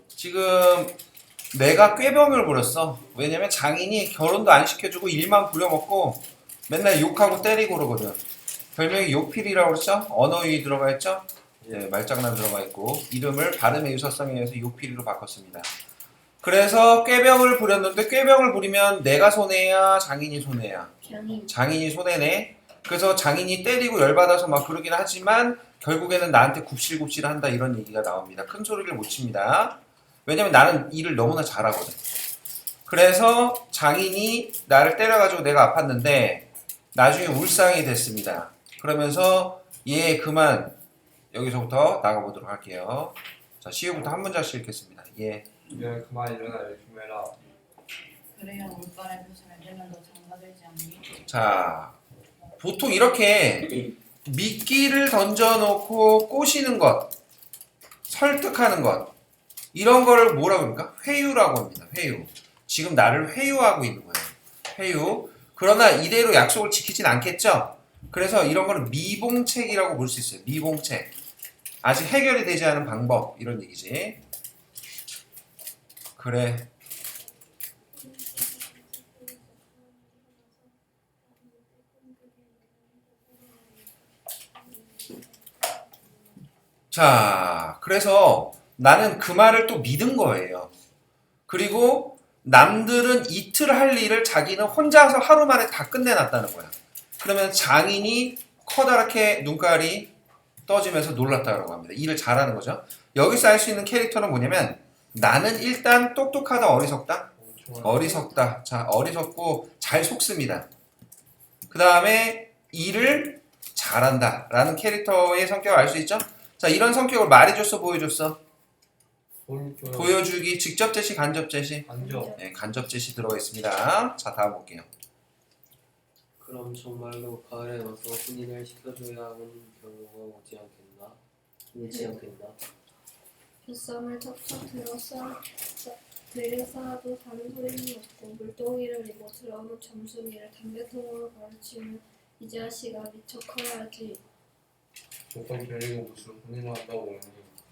지금 내가 꾀병을 부렸어. 왜냐면 장인이 결혼도 안 시켜주고 일만 부려먹고 맨날 욕하고 때리고 그러거든. 별명이 욕필이라고 그랬죠? 언어유희 들어가 있죠? 네, 말장난 들어가 있고 이름을 발음의 유사성에 의해서 욕필이로 바꿨습니다. 그래서 꾀병을 부렸는데 꾀병을 부리면 내가 손해야 장인이 손해야? 장인이 손해네. 그래서 장인이 때리고 열받아서 막 그러긴 하지만 결국에는 나한테 굽실굽실 한다 이런 얘기가 나옵니다. 큰 소리를 못 칩니다. 왜냐면 나는 일을 너무나 잘하거든. 그래서 장인이 나를 때려가지고 내가 아팠는데 나중에 울상이 됐습니다. 그러면서 얘 그만 여기서부터 나가보도록 할게요. 자, 시우부터 한 문장씩 읽겠습니다. 예. 그만 일어나 열심히 해라. 그래야 물가에 펴시면 되면 더 장가들지 않니? 자, 보통 이렇게 미끼를 던져놓고 꼬시는 것, 설득하는 것 이런 거를 뭐라고 합니까? 회유라고 합니다. 회유. 지금 나를 회유하고 있는 거예요. 회유. 그러나 이대로 약속을 지키진 않겠죠? 그래서 이런 거는 미봉책이라고 볼 수 있어요. 미봉책. 아직 해결이 되지 않은 방법 이런 얘기지. 그래. 자, 그래서 나는 그 말을 또 믿은 거예요. 그리고 남들은 이틀 할 일을 자기는 혼자서 하루 만에 다 끝내놨다는 거야. 그러면 장인이 커다랗게 눈깔이 떠지면서 놀랐다고 합니다. 일을 잘하는 거죠. 여기서 알 수 있는 캐릭터는 뭐냐면 나는 일단 똑똑하다 어리석다? 어리석다. 자, 어리석고 잘 속습니다. 그 다음에 일을 잘한다 라는 캐릭터의 성격을 알 수 있죠? 자, 이런 성격을 말해줬어 보여줬어? 보여주기. 직접 제시 간접 제시? 간접. 네, 간접 제시 들어가 있습니다. 자, 다음 볼게요. 그럼 정말로 가을에 와서 혼인을 시켜줘야 하는 경우가 오지 않겠나? 뱃삼을 척척 들여 쌓아도 다른 소리는 없고 물동이를 입어 들어오는 점순이를 담배통으로 가르치면 이 자식아 미쳐 커야지. 보통 데리고 무슨 혼인을 한다고 오니.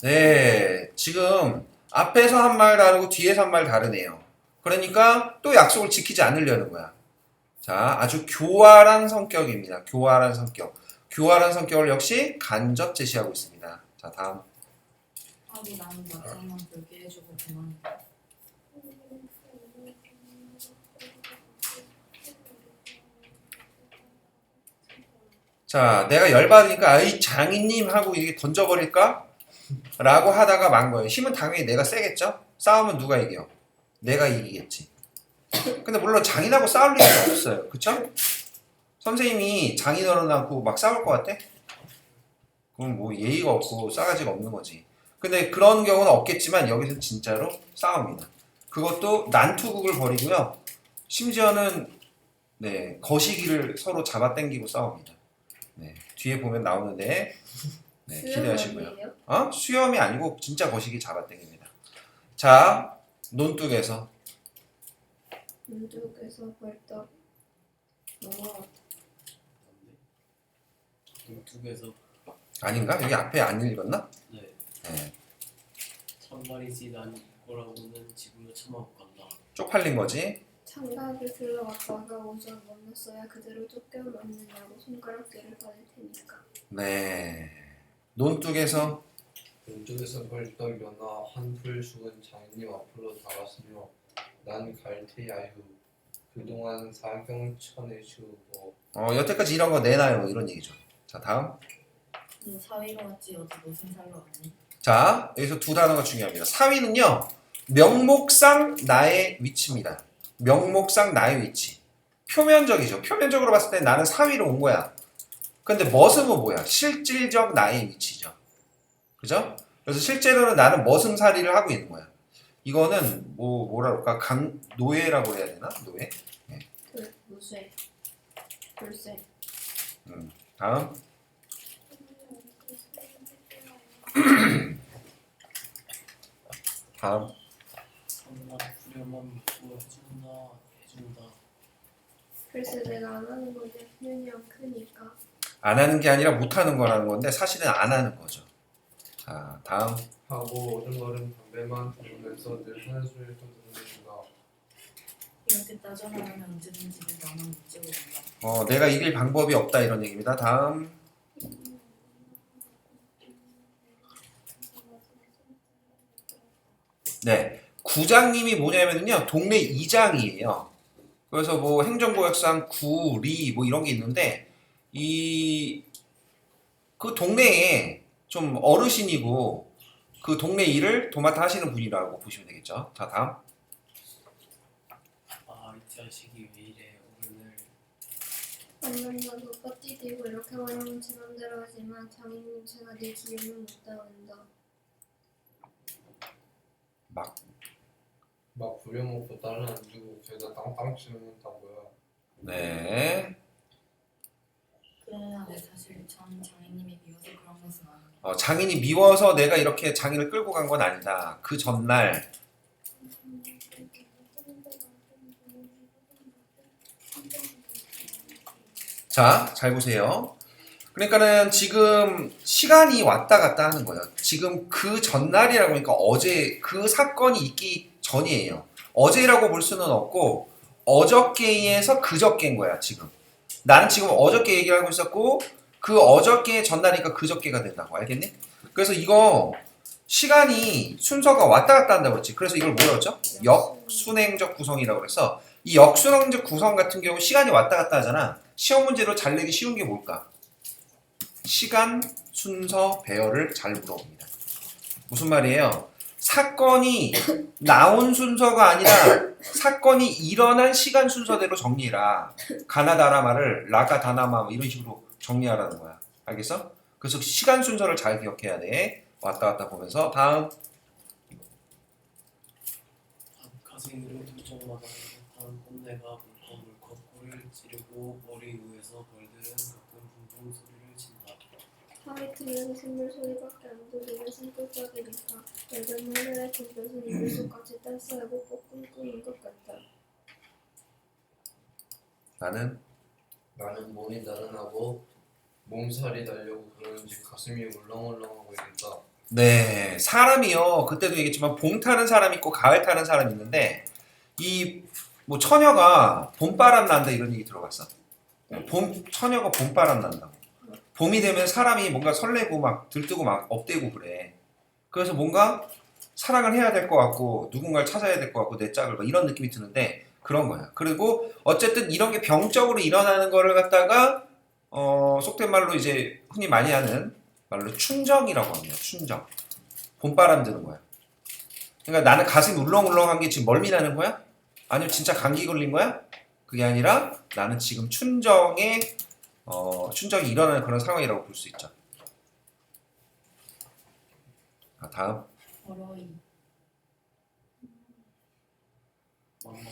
네, 지금 앞에서 한 말 다르고 뒤에서 한 말 다르네요. 그러니까 또 약속을 지키지 않으려는 거야. 자, 아주 교활한 성격입니다. 교활한 성격. 교활한 성격을 역시 간접 제시하고 있습니다. 자, 다음. 하고 나는 막상만 불게 해주고 그만. 자, 내가 열받으니까 아이 장인님 하고 이렇게 던져버릴까? 라고 하다가 만 거예요. 힘은 당연히 내가 세겠죠? 싸우면 누가 이겨? 내가 이기겠지. 근데 물론 장인하고 싸울 일은 없어요. 그쵸? 선생님이 장인 어른하고 막 싸울 것 같아? 그럼 뭐 예의가 없고 싸가지가 없는 거지. 근데 그런 경우는 없겠지만 여기서 진짜로 싸웁니다. 그것도 난투극을 벌이고요. 심지어는 네, 거시기를 서로 잡아당기고 싸웁니다. 네, 뒤에 보면 나오는데 네, 기대하시고요. 수염이 아니고 진짜 거시기 잡아당깁니다. 자, 논뚝에서 눈두께서 벌떡 넘어갔다. 눈뚝에서 아닌가? 여기 앞에 안 읽었나? 네. 네, 참말이지 난 이거라고는 지금도 참아 못 간다. 쪽팔린 거지. 창가를 들러갔다가 옷을 벗었어야 그대로 쫓겨났느냐고 손가락질을 받을 테니까. 네, 논뚝에서 왼쪽에서 벌떡 일어나 한풀 숙은 장인님 앞으로 다가서며 난 갈테야유. 그동안 사경천의 주고. 여태까지 이런 거 내놔요 이런 얘기죠. 자, 다음. 너 사위로 왔지 어디 무슨 살로 왔니? 자, 여기서 두 단어가 중요합니다. 사위는요, 명목상 나의 위치입니다. 명목상 나의 위치. 표면적이죠. 표면적으로 봤을 때 나는 사위로 온 거야. 근데 머슴은 뭐야? 실질적 나의 위치죠. 그죠? 그래서 실제로는 나는 머슴살이를 하고 있는 거야. 이거는 뭐라 그럴까? 노예라고 해야 되나? 노예? 네. 무쇠 불쇠. 다음. 다음. 참나 후려만 믿고 해준다. 글쎄 내가 안 하는 건데 훈련이 크니까. 안 하는 게 아니라 못 하는 거라는 건데 사실은 안 하는 거죠. 자, 다음. 하고 어른거른 담배만 피우면서 늘 하는 소리를 들으면서 이렇게 따져나가면 언제든지 나만 문제가 온다. 내가 이길 방법이 없다 이런 얘기입니다. 다음. 네. 구장님이 뭐냐면요. 동네 이장이에요. 그래서 뭐 행정구역상 구, 리 뭐 이런 게 있는데 그 동네에 좀 어르신이고 그 동네 일을 도맡아 하시는 분이라고 보시면 되겠죠. 자, 다음. 이 자식이 왜 이래 어른을 안간다고 뻗디디고 이렇게 말하면 제 맘대로 하지만 장인님 제가 네 기운을 못 따른다. 막 부려먹고 딸은 안 주고 죄다 땅땅 치는다고요. 네. 그러나 내 사실 전 장인님이 미워서 그런 것은 아니에요. 장인이 미워서 내가 이렇게 장인을 끌고 간 건 아니다. 그 전날 자, 잘 보세요. 그러니까는 지금 시간이 왔다 갔다 하는 거예요. 지금 그 전날이라고 하니까 어제 그 사건이 있기 전이에요. 어제라고 볼 수는 없고 어저께에서 그저께인 거야, 지금. 나는 지금 어저께 얘기를 하고 있었고 그 어저께 전날이니까 그저께가 된다고. 알겠니? 그래서 이거 시간이 순서가 왔다 갔다 한다고 그랬지. 그래서 이걸 뭐였죠? 역순행적 구성이라고 그래서 이 역순행적 구성 같은 경우 시간이 왔다 갔다 하잖아. 시험 문제로 잘 내기 쉬운 게 뭘까? 시간, 순서, 배열을 잘 물어봅니다. 무슨 말이에요? 사건이 나온 순서가 아니라 사건이 일어난 시간 순서대로 정리해라. 가나다라마를 라가다나마 뭐 이런 식으로 정리하라는 거야. 알겠어? 그래서 시간 순서를 잘 기억해야 돼. 왔다 갔다 보면서. 다음. 가생으로 도적마다 한 꼰대가 물컥물컥 꼬리를 찌르고 머리 위에서 벌들은 가끔 붕붕 소리를 친다. 하이트는 샘물 소리밖에 안 들리는 산골짜기니까 맑은 하늘의 불볕은 이불속같이 따스하고 꼭 꿈꾸는 것 같다. 나는 나는 몸이 나른하고 몸살이 나려고 그러는지 가슴이 울렁울렁하고 있다. 네, 사람이요. 그때도 얘기했지만 봄 타는 사람 있고 가을 타는 사람 있는데 이 뭐 처녀가 봄바람 난다 이런 얘기 들어봤어? 처녀가 봄바람 난다고. 봄이 되면 사람이 뭔가 설레고 막 들뜨고 막 업되고 그래. 그래서 뭔가 사랑을 해야 될 것 같고 누군가를 찾아야 될 것 같고 내 짝을 막 이런 느낌이 드는데 그런 거야. 그리고 어쨌든 이런 게 병적으로 일어나는 거를 갖다가 속된 말로 이제 흔히 많이 하는 말로 춘정이라고 합니다. 춘정. 봄바람 드는 거야. 그러니까 나는 가슴이 울렁울렁한 게 지금 멀미 나는 거야? 아니면 진짜 감기 걸린 거야? 그게 아니라 나는 지금 춘정이 일어나는 그런 상황이라고 볼 수 있죠. 다음. 어로이. 왕왕왕.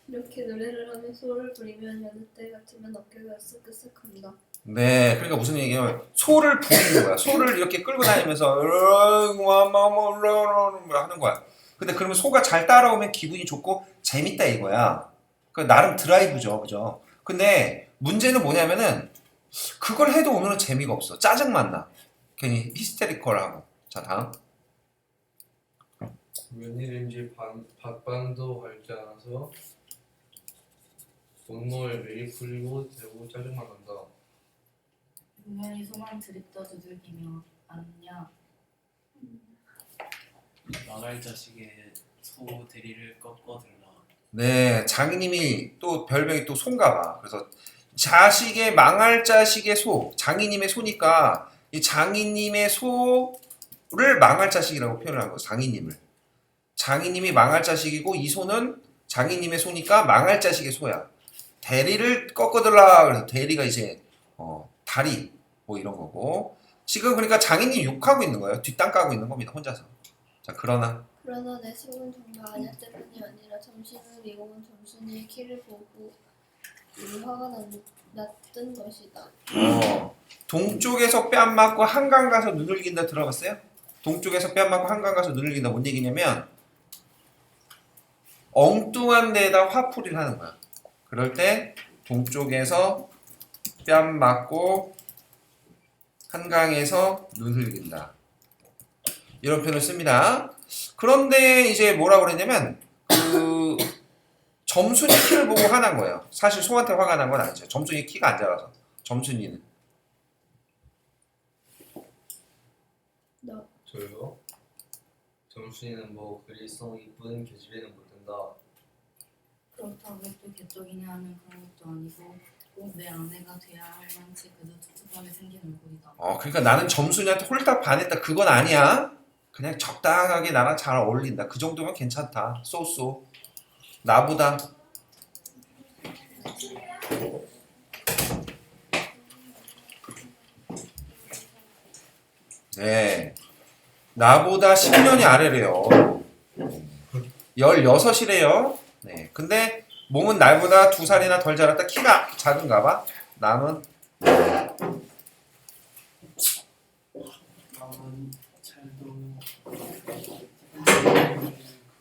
이렇게 노래를 하며 소를 부리면 여느 때 같으면 어깨가 으쓱으쓱합니다. 네, 그러니까 무슨 얘기냐면 소를 부리는 거야. 소를 이렇게 끌고 다니면서 하는 거야. 근데 그러면 소가 잘 따라오면 기분이 좋고 재밌다 이거야. 그 나름 드라이브죠, 그죠? 근데 문제는 뭐냐면은 그걸 해도 오늘은 재미가 없어. 짜증만 나. 괜히 히스테리컬하고. 자, 다음. 웬일인지 밭반도 밟지 않아서 분노에 매일 풀리고 대고 짜증만 난다. 분명히 소만 들이떠 두들기며 아느냐. 나갈 자식의 소 대리를 꺾어들라. 네, 장인님이 또 별명이 또 소인가 봐. 그래서 자식의 망할 자식의 소, 장인님의 소니까 이 장인님의 소를 망할 자식이라고 표현한 거예요. 장인님을. 장인님이 망할 자식이고 이 소는 장인님의 소니까 망할 자식의 소야. 대리를 꺾어들라. 그래서 대리가 이제 다리 뭐 이런 거고. 지금 그러니까 장인님 욕하고 있는 거예요. 뒷땅 까고 있는 겁니다. 혼자서. 자, 그러나 내 속은 정말 아냐 때문이 아니라 점심을 이고는 점순이의 키를 보고 화가 났던 것이다. 동쪽에서 뺨 맞고 한강 가서 눈을 긴다 들어봤어요? 동쪽에서 뺨 맞고 한강 가서 눈을 긴다 뭔 얘기냐면 엉뚱한 데에다 화풀이를 하는 거야. 그럴 때 동쪽에서 뺨 맞고 한강에서 눈을 긴다. 이런 표현을 씁니다. 그런데 이제 뭐라고 그랬냐면 그 점순이 키를 보고 화난 거예요. 사실 송한테 화가 난 건 아니죠. 점순이 키가 안 자라서. 점순이는. 너 저요? 정순이는 뭐 그리성 이쁜 계집애는 못 된다. 그렇다고 또 개떡이냐 하면 그런 것도 아니고 꼭 내 아내가 돼야 할 만치 그저 찝찝하게 생긴 얼굴이다. 그러니까 나는 점순이한테 홀딱 반했다. 그건 아니야. 그냥 적당하게 나랑 잘 어울린다. 그 정도면 괜찮다. 쏘쏘. 나보다. 네. 나보다 10년이 아래래요. 16이래요. 네. 근데 몸은 날보다 2살이나 덜 자랐다. 키가 작은가 봐. 남은 다음은 잘도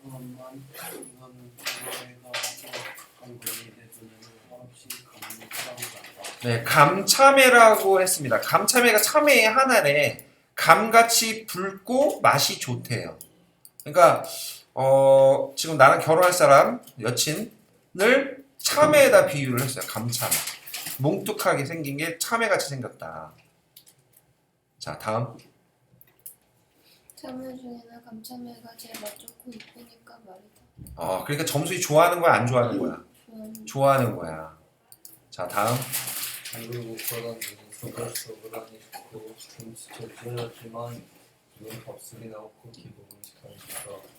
그것만 이거는 내가 한국이 되는 없이 감사합니다. 네, 감참회라고 했습니다. 감참회가 참회의 하나래. 감같이 붉고 맛이 좋대요. 그러니까 지금 나랑 결혼할 사람 여친을 참외에다 비유를 했어요. 감참회. 뭉툭하게 생긴 게 참외같이 생겼다. 자, 다음. 참외 중에는 감참외가 제일 맛 좋고 이쁘니까 말이다. 그러니까 점수이 좋아하는 거야, 안 좋아하는 거야? 좋아하는 거야. 자, 다음. 그리고 그러던 소글소글하니 좋고 좀 지쳐지었지만 이건 밥술이나 쿠키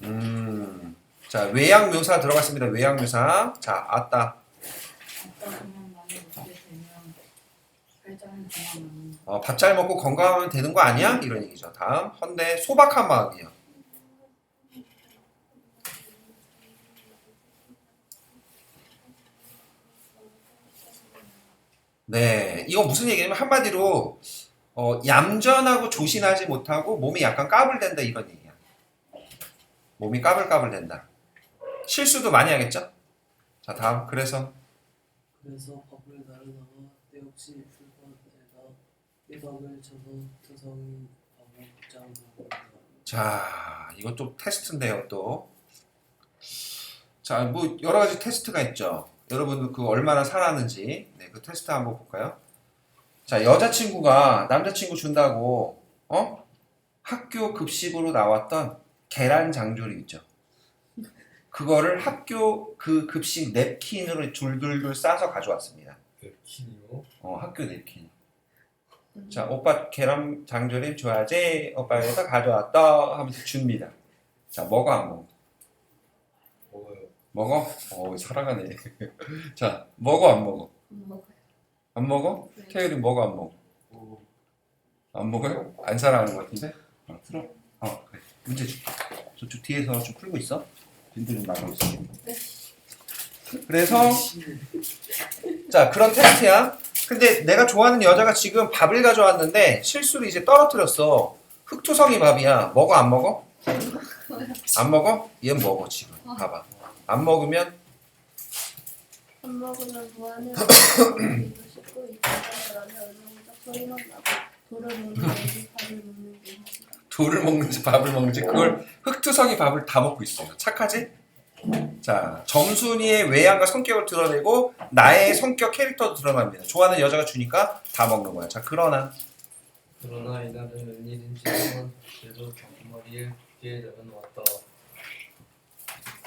먹음직하니까. 자, 외양 묘사 들어갔습니다. 외양 묘사. 자, 아따. 아빠 그냥 많이 먹게 되면 살짝은 그만 밥 잘 먹고 건강하면 되는 거 아니야? 이런 얘기죠. 다음. 헌데 소박한 마음이요. 네, 이거 무슨 얘기냐면 한마디로 얌전하고 조신하지 못하고 몸이 약간 까불댄다 이런 얘기야. 몸이 까불까불댄다. 실수도 많이 하겠죠? 자, 다음. 그래서 밥을 나르다가 때없이 풀밭에다 삐박을 쳐서 투성이 밥을 짱 먹는다. 자, 이거 또 테스트인데요, 또. 자, 뭐 여러 가지 테스트가 있죠. 여러분들 그 얼마나 살았는지 그 테스트 한번 볼까요? 자, 여자친구가 남자친구 준다고 학교 급식으로 나왔던 계란 장조림 있죠. 그거를 학교 그 급식 냅킨으로 줄줄줄 싸서 가져왔습니다. 냅킨이요? 학교 냅킨. 자, 오빠 계란 장조림 좋아하지? 오빠에서 가져왔다 하면서 줍니다. 자, 먹어 안 먹어? 먹어요. 먹어? 살아가네. 자, 먹어 안 먹어? 먹어요. 안 먹어? 네. 태율이 먹어 안 먹어? 안 먹어요? 안 살아가는 것 같은데? 틀어. 그래. 문제 줄게. 저쪽 뒤에서 좀 풀고 있어. 빈들 좀 나가고 있어. 네. 그래서 자, 그런 테스트야. 근데 내가 좋아하는 여자가 지금 밥을 가져왔는데 실수로 이제 떨어뜨렸어. 흑투성이 밥이야. 먹어 안 먹어? 안 먹어? 얘 먹어 지금. 봐봐. 안 먹으면 밥 먹으면 뭐하는 먹기도 쉽고 있다가 그러면 얼마나 소리만 나고 돌을 먹는지 밥을 먹는지 돌을 먹는지 밥을 먹는지 그걸 흑투성이 밥을 다 먹고 있어요. 착하지? 자, 정순이의 외양과 성격을 드러내고 나의 성격 캐릭터도 드러납니다. 좋아하는 여자가 주니까 다 먹는 거야. 자, 그러나 이날은 웬일인지만 그래도 경머리에 뒤에 내려놓았다.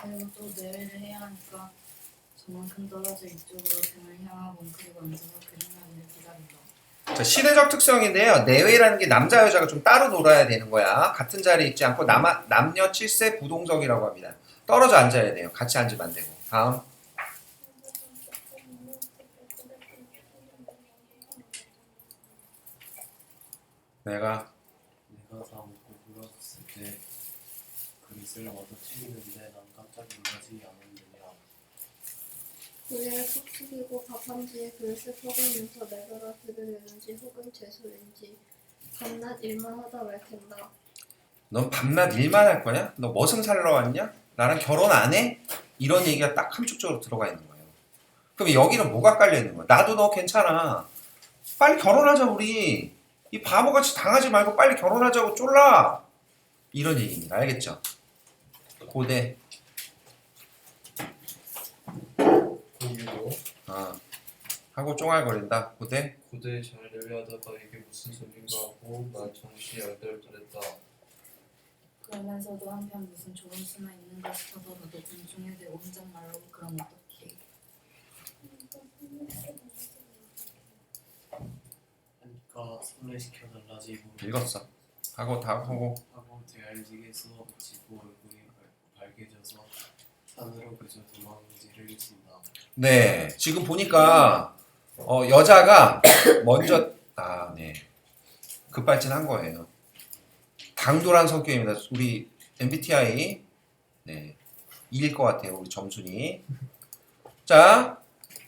그리고 또 내외를 해야 하니까 저만큼 떨어져 이쪽으로 등을 향하고 그리고 앉아서 그림하기를 기다린다. 자, 시대적 특성인데요. 내외라는 게 남자 여자가 좀 따로 놀아야 되는 거야. 같은 자리에 있지 않고 남녀 7세 부동석이라고 합니다. 떨어져 앉아야 돼요. 같이 앉으면 안 되고. 다음. 내가 다 먹고 돌아갔을 때 그릇을 얻어 치우는데 난 깜짝 놀라지 않았느냐. 고개를 푹 숙이고 밥 한 뒤에 그릇을 퍼가면서 내버려 두려는지 혹은 재수인지 밤낮 일만 하다 말 텐다. 넌 밤낮 일만 할 거냐? 너 머슴 살러 왔냐? 나랑 결혼 안 해? 이런 얘기가 딱 함축적으로 들어가 있는 거예요. 그럼 여기는 뭐가 깔려 있는 거야? 나도 너 괜찮아. 빨리 결혼하자 우리. 이 바보같이 당하지 말고 빨리 결혼하자고 쫄라. 이런 얘기입니다. 알겠죠? 고대. 고유로 하고 쫑알거린다. 고대. 고대 잘 내려하다가 이게 무슨 소린가 하고 난 정신이 얼떨떨했다. 그러면서도 한편 무슨 좋은 수나 있는가 싶어서 너도 궁중에 대 온장 말로 그럼 어떡해. 하니까 성례시켜달라지 뭐 읽었어. 하고 다 하고. 하고 대알직에서 지고 얼굴이 밝게져서 산으로 그저 도망지를 친다. 네. 지금 보니까 여자가 먼저 네. 급발진한 거예요. 당돌한 성격입니다. 우리 MBTI 네. 이길 것 같아요. 우리 점순이. 자,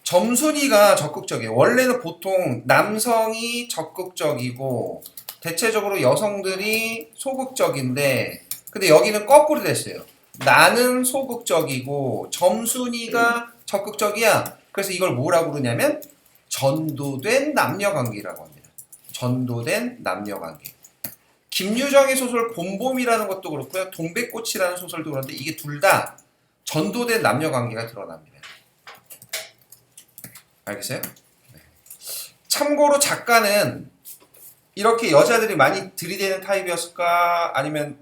점순이가 적극적이에요. 원래는 보통 남성이 적극적이고 대체적으로 여성들이 소극적인데 근데 여기는 거꾸로 됐어요. 나는 소극적이고 점순이가 적극적이야. 그래서 이걸 뭐라고 그러냐면 전도된 남녀관계라고 합니다. 전도된 남녀관계. 김유정의 소설 봄봄이라는 것도 그렇고요. 동백꽃이라는 소설도 그런데 이게 둘 다 전도된 남녀관계가 드러납니다. 알겠어요? 네. 참고로 작가는 이렇게 여자들이 많이 들이대는 타입이었을까? 아니면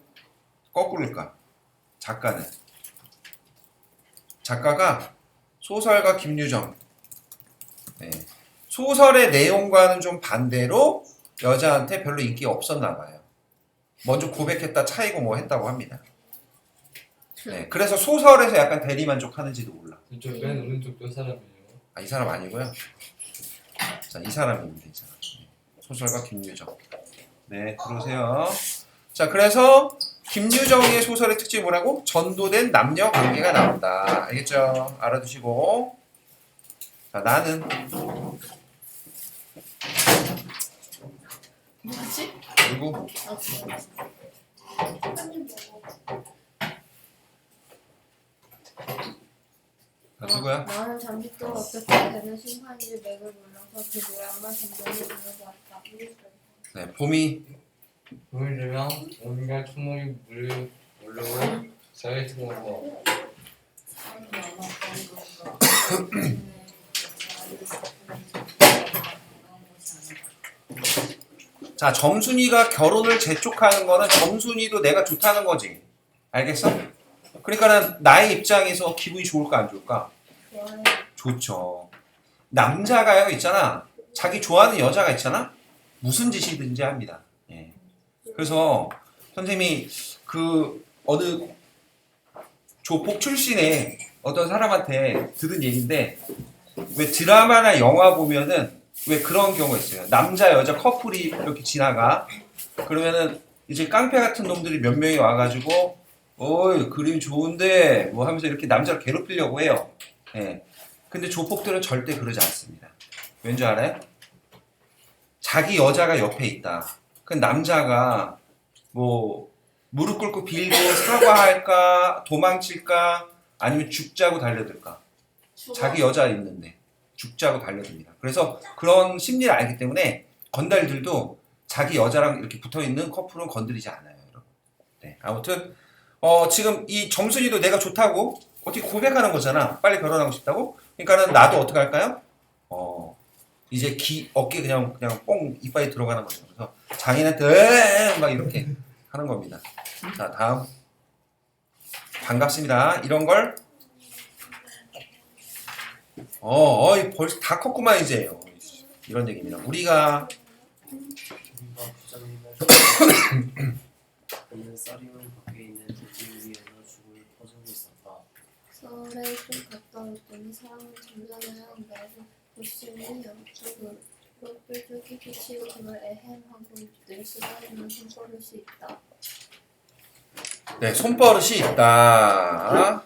거꾸로일까? 작가가 소설가 김유정. 네. 소설의 내용과는 좀 반대로 여자한테 별로 인기가 없었나 봐요. 먼저 고백했다 차이고 뭐 했다고 합니다. 네. 그래서 소설에서 약간 대리만족하는지도 몰라. 이쪽 맨 오른쪽도 사람이에요. 이 사람 아니고요. 자, 이 사람입니다. 이 사람. 소설가 김유정. 네, 들어오세요. 자, 그래서 김유정의 소설의 특징이 뭐라고? 전도된 남녀 관계가 나온다. 알겠죠? 알아두시고. 자, 나는 뭐지? 그리고 누구야? 나는 잠짓도 어떻게 되는 심판인지 맥을 몰라서 그 모양만 점점히 보내보았다. 네, 봄이 봄이 되면 온갖 초목이 물을 올라오고 쌀이 뜨거운 거. 사람이 아마 그런 건가. 자, 점순이가 결혼을 재촉하는 거는 점순이도 내가 좋다는 거지. 알겠어? 그러니까는 나의 입장에서 기분이 좋을까 안 좋을까? 좋아해. 좋죠. 남자가요 있잖아. 자기 좋아하는 여자가 있잖아. 무슨 짓이든지 합니다. 예. 그래서 선생님이 그 어느 조폭 출신의 어떤 사람한테 들은 얘기인데 왜 드라마나 영화 보면은 왜 그런 경우가 있어요. 남자 여자 커플이 이렇게 지나가. 그러면은 이제 깡패 같은 놈들이 몇 명이 와가지고 어이 그림 좋은데 뭐 하면서 이렇게 남자를 괴롭히려고 해요. 예. 근데 조폭들은 절대 그러지 않습니다. 왠지 알아요? 자기 여자가 옆에 있다. 그 남자가 뭐 무릎 꿇고 빌고 사과할까 도망칠까 아니면 죽자고 달려들까? 자기 여자 있는데 죽자고 달려듭니다. 그래서 그런 심리를 알기 때문에 건달들도 자기 여자랑 이렇게 붙어있는 커플은 건드리지 않아요. 여러분. 네, 아무튼 지금 이 점순이도 내가 좋다고 어떻게 고백하는 거잖아. 빨리 결혼하고 싶다고. 그러니까는 나도 어떻게 할까요? 이제 어깨 그냥 뽕 이빨이 들어가는 거죠. 그래서 장인한테 막 이렇게 하는 겁니다. 자, 다음. 반갑습니다. 이런 걸 벌써 다 컸구만 이제. 이런 얘기입니다. 우리가 부장님은 그는 쌀이만 밖에 있는 돼지 위에서 죽을 퍼주고 있었다. 서울에 좀 갔다 왔더니 사람은 잠잠해야 한다고 도심이 옆쪽으로 뾰족이 비치고 그걸 애헴하고 늘 쓰다리는 손버릇이 있다. 네, 손버릇이 있다.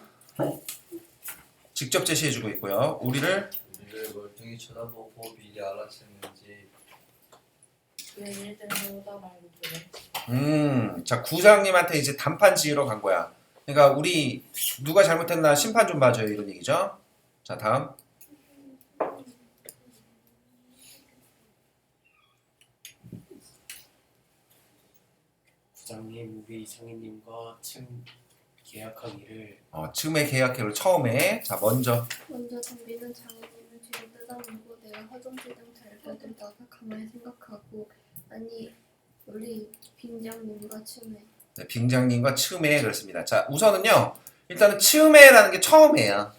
직접 제시해주고 있고요. 우리를 멀뚱히 쳐다보고 미리 알아챘는지. 왜 일 때문에 오다 말고 그래? 자, 구장님한테 이제 단판 지으러 간 거야. 그러니까 우리 누가 잘못했나 심판 좀 봐줘요. 이런 얘기죠. 자, 다음. 부장님, 우리 장인님과 계약하기를. 즈음에 계약회를 처음에 자 먼저 덤비는 장인님을 뒤로 뜯어내고 내가 허둥지 등 달겨들다가 가만히 생각하고 아니 우리 빙장님과 춤에 네, 빙장님과 츠음에 그렇습니다. 자 우선은요 일단은 츠음에라는 게 처음에야.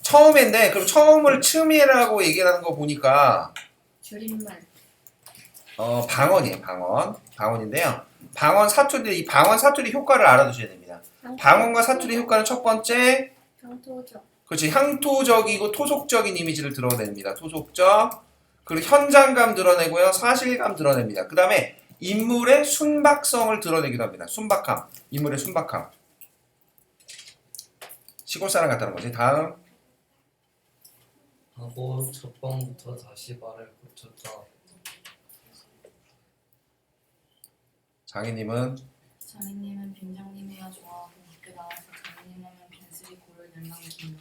처음인데 그럼 처음을 츠음에라고 얘기하는 거 보니까 줄임말 방언이에요. 방언인데요. 방언 사투리 이 방언 사투리 효과를 알아두셔야 됩니다. 방언과 사투리 효과는 첫 번째 향토적 그렇지 향토적이고 토속적인 이미지를 드러냅니다. 토속적 그리고 현장감 드러내고요. 사실감 드러냅니다. 그 다음에 인물의 순박성을 드러내기도 합니다. 순박함 인물의 순박함 시골 사람 같다는 거지. 다음 하고 첫 번부터 다시 말을 고쳤다. 장인님은 장인님은 빙장님이야 좋아하고 밖에 나와서 장인님 하면 빈슬이 고를 ner랑해준다.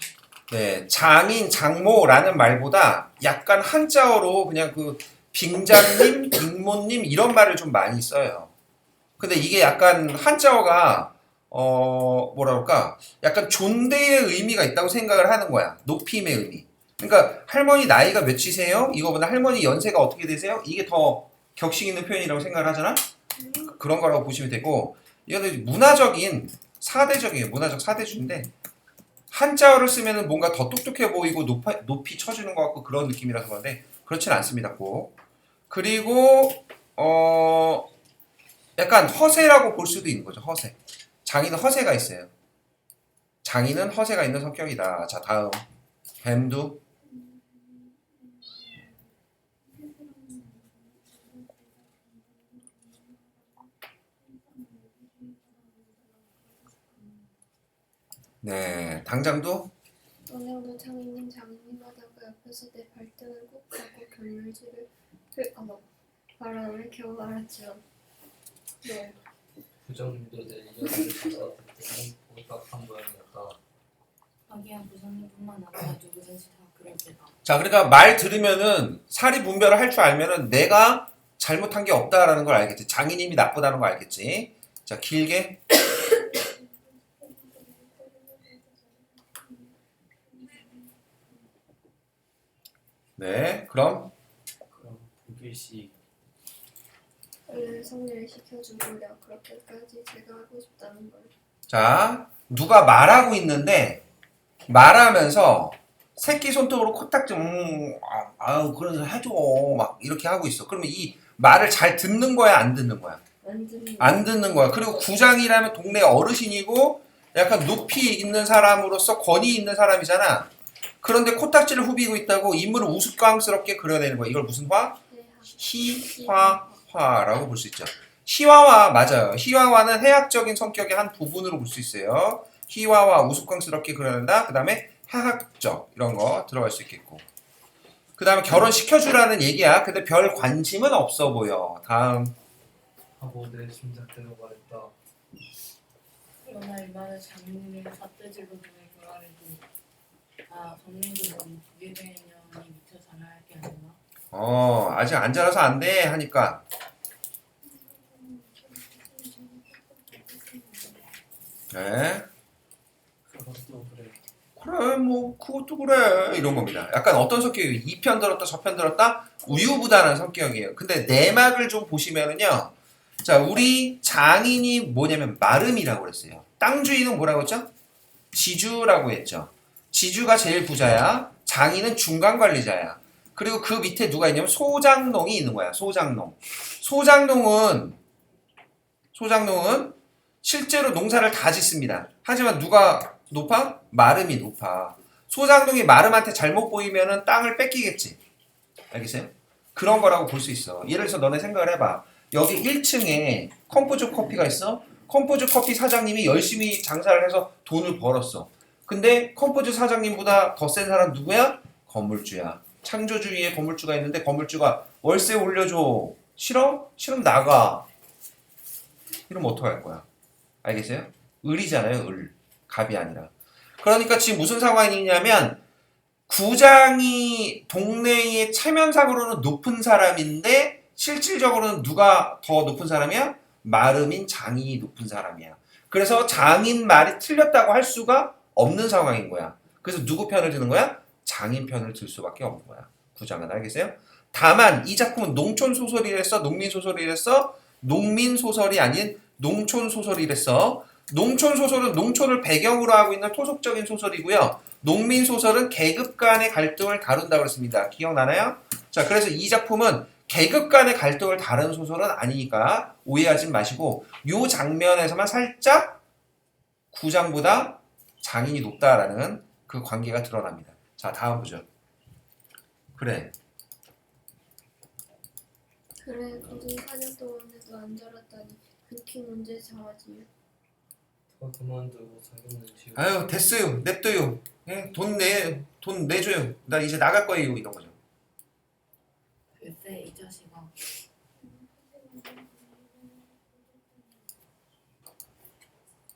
네, 장인, 장모라는 말보다 약간 한자어로 그냥 그 빙장님, 빙모님 이런 말을 좀 많이 써요. 근데 이게 약간 한자어가 뭐라 그럴까? 약간 존대의 의미가 있다고 생각을 하는 거야. 높임의 의미. 그러니까 할머니 나이가 몇이세요? 이거보다 할머니 연세가 어떻게 되세요? 이게 더 격식 있는 표현이라고 생각을 하잖아? 그런 거라고 보시면 되고 이거는 문화적인 사대적이에요. 문화적 사대주인데 한자어를 쓰면은 뭔가 더 똑똑해 보이고 높이 쳐주는 것 같고 그런 느낌이라서 그런데 그렇진 않습니다. 꼭. 그리고 약간 허세라고 볼 수도 있는 거죠. 허세. 장인은 허세가 있어요. 장인은 허세가 있는 성격이다. 자 다음 뱀두 네 당장도 오늘도 장인님 장인님하다가 옆에서 내 발등을 꼭 잡고 견물질을 바람을 겨우 알았죠. 네. 부장님도 내 이야기를 받아듣더니 보답한 모양이었다. 하기야 부장님뿐만 아니라 누구든지 다 그럴 때다. 자 그러니까 말 들으면은 사리 분별을 할 줄 알면은 내가 잘못한 게 없다라는 걸 알겠지. 장인님이 나쁘다는 걸 알겠지. 자 길게 네 그럼 그럼 보길씨 얼른 성례를 시켜주고려 그렇게까지 제가 하고 싶다는 걸. 자 누가 말하고 있는데 말하면서 새끼 손톱으로 코딱지 그래서 해줘 막 이렇게 하고 있어. 그러면 이 말을 잘 듣는 거야 안 듣는 거야? 안 듣는 안 듣는 거야. 그리고 구장이라면 동네 어르신이고 약간 높이 있는 사람으로서 권위 있는 사람이잖아. 그런데 코딱지를 후비고 있다고 인물을 우스꽝스럽게 그려내는 거야. 이걸 무슨 화? 희화화라고 볼 수 있죠. 희화화 맞아요. 희화화는 해학적인 성격의 한 부분으로 볼 수 있어요. 희화화 우스꽝스럽게 그려낸다. 그 다음에 하학적 이런 거 들어갈 수 있겠고. 그 다음에 결혼시켜주라는 얘기야. 근데 별 관심은 없어 보여. 다음 하고 내 짐작대로 말했다. 그러나 이 말을 장인님이 삿대질로 보내 교활해도 정님도 뭐 부계되년이 미처 자라할 게 아니라 아직 안 자라서 안 돼 하니까 네 그것도 그래. 그래 뭐 그것도 그래 이런 겁니다. 약간 어떤 성격이에요? 이 편 들었다 저 편 들었다 우유부단한 성격이에요. 근데 내막을 좀 보시면은요. 자 우리 장인이 뭐냐면 마름이라고 그랬어요. 땅 주인은 뭐라고 했죠? 지주라고 했죠. 지주가 제일 부자야. 장인은 중간 관리자야. 그리고 그 밑에 누가 있냐면 소장농이 있는 거야. 소장농. 소장농은 실제로 농사를 다 짓습니다. 하지만 누가 높아? 마름이 높아. 소장농이 마름한테 잘못 보이면은 땅을 뺏기겠지. 알겠어요? 그런 거라고 볼 수 있어. 예를 들어서 너네 생각을 해봐. 여기 1층에 컴포즈 커피가 있어. 컴포즈 커피 사장님이 열심히 장사를 해서 돈을 벌었어. 근데 컴포즈 사장님보다 더 센 사람 누구야? 건물주야. 창조주의의 건물주가 있는데 건물주가 월세 올려줘. 싫어? 싫으면 나가. 이러면 어떡할 거야? 알겠어요? 을이잖아요. 을. 갑이 아니라. 그러니까 지금 무슨 상황이냐면 구장이 동네의 체면상으로는 높은 사람인데 실질적으로는 누가 더 높은 사람이야? 마름인 장인이 높은 사람이야. 그래서 장인 말이 틀렸다고 할 수가 없는 상황인 거야. 그래서 누구 편을 드는 거야? 장인 편을 들 수밖에 없는 거야. 구장은 알겠어요? 다만 이 작품은 농촌 소설이랬어? 농민 소설이랬어? 농민 소설이 아닌 농촌 소설이랬어. 농촌 소설은 농촌을 배경으로 하고 있는 토속적인 소설이고요. 농민 소설은 계급 간의 갈등을 다룬다고 했습니다. 기억나나요? 자, 그래서 이 작품은 계급 간의 갈등을 다루는 소설은 아니니까 오해하지 마시고 요 장면에서만 살짝 구장보다 장인이 높다라는 그 관계가 드러납니다. 자, 다음 보죠. 그래. 그래 거둔 4년 동안에도 안 자랐다니 극히 문제 상하지요. 더 그만두고 자기는 지금 아유, 됐어요. 냅둬요. 예, 돈 내줘요. 나 이제 나갈 거예요. 이런 거죠. 글쎄 이 자식아.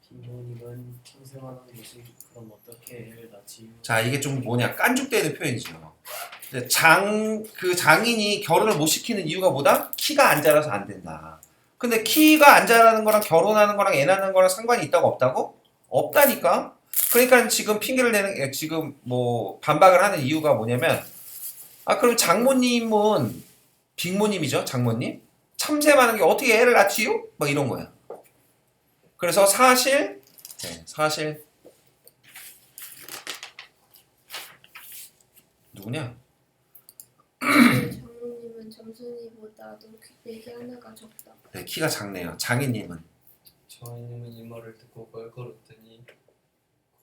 부모님은 평생하는 것이 그럼 어떻게 애를 낳지요? 자, 이게 좀 뭐냐, 깐죽대는 표현이죠. 이제 그 장인이 결혼을 못 시키는 이유가 뭐다? 키가 안 자라서 안 된다. 근데 키가 안 자라는 거랑 결혼하는 거랑 애 낳는 거랑 상관이 있다고 없다고? 없다니까? 그러니까 지금 핑계를 내는, 지금 뭐 반박을 하는 이유가 뭐냐면, 아, 그럼 장모님은, 빅모님이죠, 장모님? 참새 많은 게 어떻게 애를 낳지요? 뭐 이런 거야. 그래서 사실 누구냐? 장모님은 점순이보다도 내기 하나가 적다. 네, 키가 작네요. 장인님은 장인님은 이 말을 듣고 껄껄었더니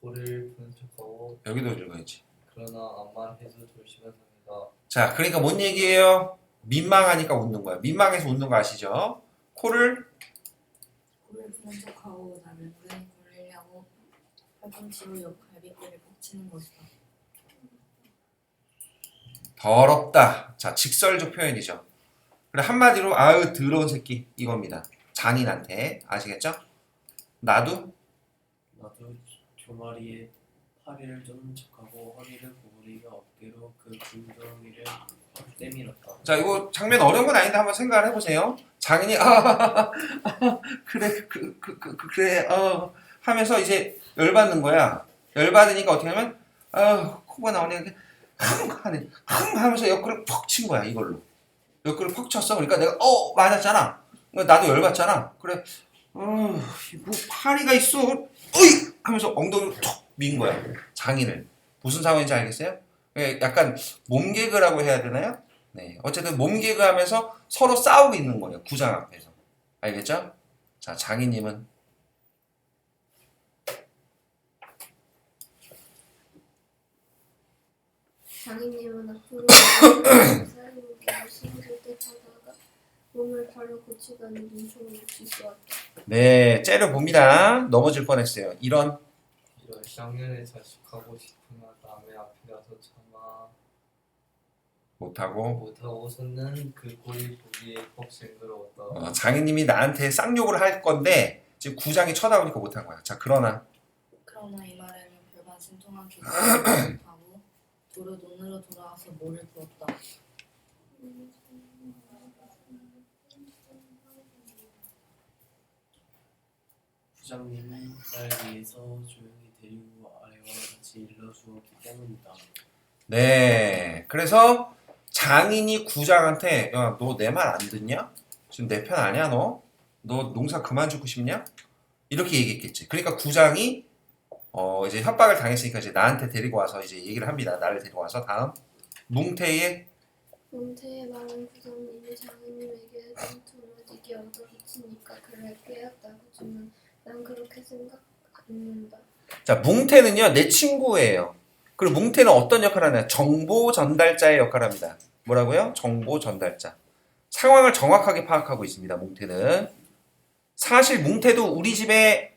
고를 푸는 척하고 여기도 읽어야지. 그러나 암만 해도 조심하랍니다. 자, 그러니까 뭔 얘기예요? 민망하니까 웃는 거야. 민망해서 웃는 거 아시죠? 코를 코를 푸는 척하고 나를 왜 걸리려고 팔꿈치로 옆 갈비뼈를 벅치는 것이다. 더럽다. 자, 직설적 표현이죠. 그래, 한마디로 아유 더러운 새끼 이겁니다. 장인한테 아시겠죠? 나도 조마리에 팔을 좀 척하고 허리를 구부리며 어깨로 그 궁덩이를 확 내밀었다. 자, 이거 장면 어려운 건 아닌데 한번 생각을 해보세요. 장인이 그래 그래 하면서 이제 열받는 거야. 열받으니까 어떻게 하면 코가 나오니까 하네 하면서 옆구리를 퍽 친 거야. 이걸로 옆구리를 퍽 쳤어. 그러니까 내가 맞았잖아. 나도 열받잖아. 그래 뭐 파리가 있어 어이 하면서 엉덩이로 톡 민 거야. 장인을. 무슨 상황인지 알겠어요? 약간 몸개그라고 해야 되나요? 네, 어쨌든 몸개그 하면서 서로 싸우고 있는 거예요. 구장 앞에서. 알겠죠? 자, 장인님은 장인님은 앞으로 사람에게 열심히 설득하다가 몸을 발로 고치더니 눈총을 놓칠 수 없다. 네, 째려봅니다. 넘어질 뻔했어요. 이런 쌍년의 자식하고 싶으나 남의 앞에 가서 참아 못하고 못하고서는 그 꼴이 보기에 퍽 징그러웠다. 장인님이 나한테 쌍욕을 할 건데 지금 구장이 쳐다보니까 못한 거야. 자, 그러나 이 말에는 별반 신통한 기색을 못하고 도로 논으로 돌아와서 모를 부었다. 부장님은 날 위해서 조용히 데리고 아래와 같이 일러주었기 때문이다. 네, 그래서 장인이 구장한테 야, 너 내 말 안 듣냐? 지금 내 편 아니야 너? 너 농사 그만 짓고 싶냐? 이렇게 얘기했겠지. 그러니까 구장이 이제 협박을 당했으니까 이제 나한테 데리고 와서 이제 얘기를 합니다. 나를 데리고 와서 다음 뭉태의 말은 부장님이 장인님에게 두루지게 얻어붙이니까 그를 깨었다고 주면 난 그렇게 생각 않는다. 자, 뭉태는요 내 친구예요. 그리고 뭉태는 어떤 역할을 하냐? 정보 전달자의 역할을 합니다. 뭐라고요? 정보 전달자. 상황을 정확하게 파악하고 있습니다. 뭉태는 사실 뭉태도 우리 집에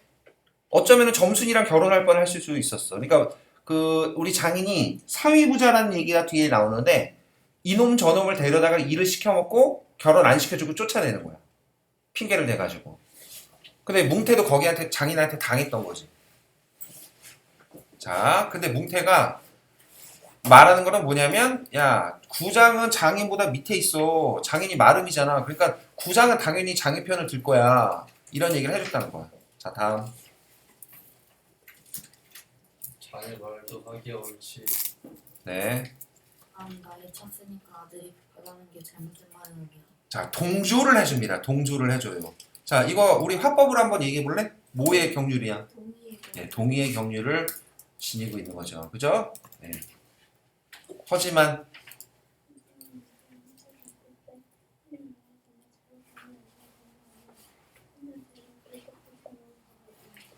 어쩌면 점순이랑 결혼할 뻔 했을 수 있었어. 그러니까 그 우리 장인이 사위부자라는 얘기가 뒤에 나오는데 이놈 저놈을 데려다가 일을 시켜먹고 결혼 안 시켜주고 쫓아내는 거야. 핑계를 대가지고. 근데 뭉태도 거기한테 장인한테 당했던 거지. 자, 근데 뭉태가 말하는 거는 뭐냐면 야, 구장은 장인보다 밑에 있어. 장인이 마름이잖아. 그러니까 구장은 당연히 장의 편을 들 거야. 이런 얘기를 해줬다는 거야. 자, 다음. 자네 말도 하기 옳지. 네. 나의 찼으니까 아들이 부탁하는 게 잘못된 말은 아니야. 자, 동조를 해줍니다. 동조를 해줘요. 자, 이거 우리 화법으로 한번 얘기해 볼래? 뭐의 경률이야? 동의해요. 네, 동의의 경률을 지니고 있는 거죠. 그죠? 네. 하지만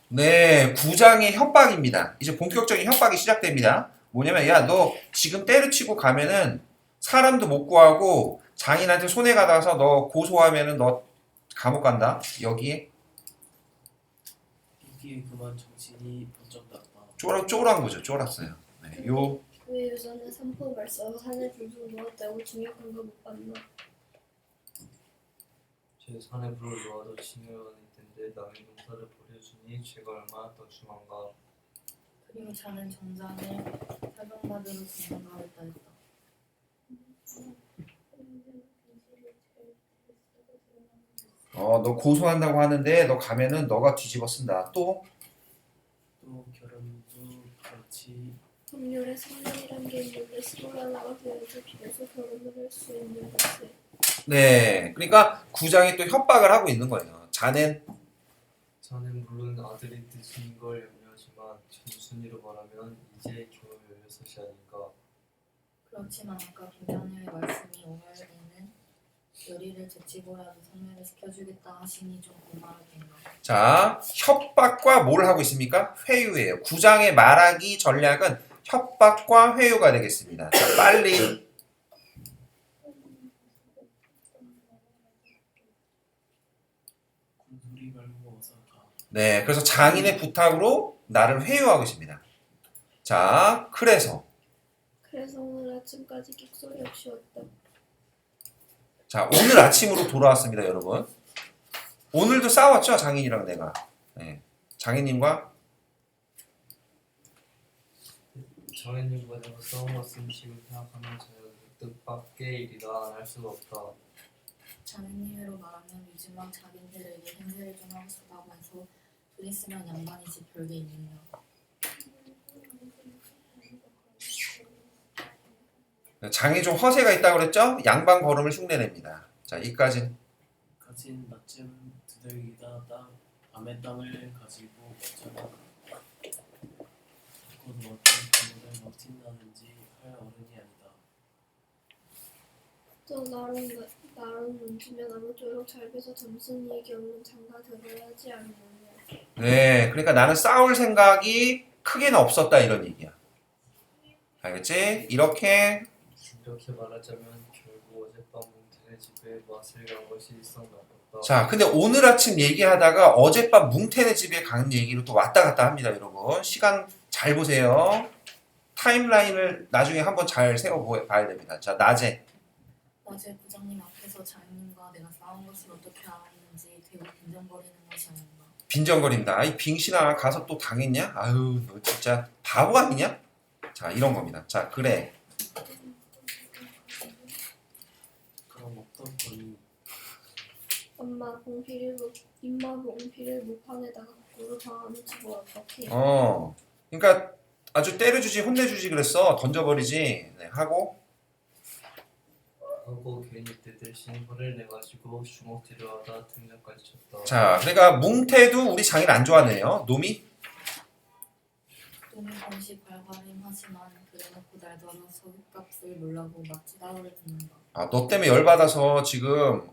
네, 구장의 협박입니다. 이제 본격적인 협박이 시작됩니다. 뭐냐면 야, 너 지금 때려치고 가면은 사람도 못 구하고 장인한테 손해가 닿아서 너 고소하면은 너 감옥 간다. 여기에 여기에 그만 정신이 번쩍 났다. 쫄한 거죠. 쫄았어요. 네, 요 왜 유전은 산포 발사로 산에 불도 놓았다고 중요 근거 못 봤나? 제 산에 불을 놓아도 징후가 있던데 남의 농사를 버려주니 죄가 얼마나 더 중한가. 그리고 자는 정장을 사병받으러 도망가겠다 했다. 너 고소한다고 하는데 너 가면은 너가 뒤집어 쓴다. 또 또 결혼도 그렇지. 법률에 성년이란 게 있는데 21가 되어야지 비로소 결혼을 할 수 있는 것을. 네, 그러니까 구장이 또 협박을 하고 있는 거예요. 자넨 자넨 물론 아들이 늦은 걸 염려하지만 전순위로 말하면 이제 겨우 16이 아닌가. 그렇지만 아까 김자녀의 말씀이 5월에는 열의를 제치고라도 성례를 시켜주겠다 하시니 좀 고마울텐가. 자, 협박과 뭘 하고 있습니까? 회유예요. 구장의 말하기 전략은 협박과 회유가 되겠습니다. 자, 빨리. 군소리 말고 어서 가. 네, 그래서 장인의 부탁으로 나를 회유하고 있습니다. 자, 그래서 오늘 아침까지 끽소리 없이 왔다. 자, 오늘 아침으로 돌아왔습니다, 여러분. 오늘도 싸웠죠, 장인이랑 내가. 네, 장인님과 장애님과 내가 싸운 것은 지금 생각하면 저 뜻밖의 일이라 할 수가 없다. 자네님으로 말하면 요즘만 자기들에게 행세를 좀 하고 싶다고 해서 돈 있으면 양반이지 별게 있느냐. 장이 좀 허세가 있다고 그랬죠? 양반 걸음을 흉내냅니다. 자, 이까지. 가진 낮은 두들기다 남의 땅을 가지고 어쩌나 곧 어떤 가문을 먹힌다든지 할 어른이 아니다. 또 나름 눈치면 아무쪼록 잘 돼서 점순이의 경우는 장가 들어야지 않느냐. 네, 그러니까 나는 싸울 생각이 크게는 없었다 이런 얘기야. 알겠지? 이렇게 말하자면 결국 어젯밤 뭉태네 집에 맛을 간 것이 있었나 보다. 자, 근데 오늘 아침 얘기하다가 어젯밤 뭉태네 집에 간 얘기로 또 왔다 갔다 합니다, 여러분. 시간 잘 보세요. 타임라인을 나중에 한번 잘 세워봐야 됩니다. 자, 낮에. 어제 부장님 앞에서 장님과 내가 싸운 것을 어떻게 알았는지 되게 빈정거리는 것이 아닌가. 빈정거린다. 이 빙신아 가서 또 당했냐? 아유, 너 진짜 바보 아니냐? 자, 이런 겁니다. 자, 그래. 그럼 어떻거니. 임마 봉피를 목판에다가 거꾸로 방아는 치고 어떡해. 그러니까 아주 때려주지, 혼내주지 그랬어. 던져버리지. 네, 하고. 괜히 때 대신 화를 내가지고 주먹질을 하다 등장까지 쳤다. 자, 그러니까 뭉태도 우리 장인 안 좋아하네요. 놈이. 돈이 잠시 발발임하지만 그래놓고 날더러 석유값을 몰라고 막 찌다오를 듣는다. 아, 너 때문에 열받아서 지금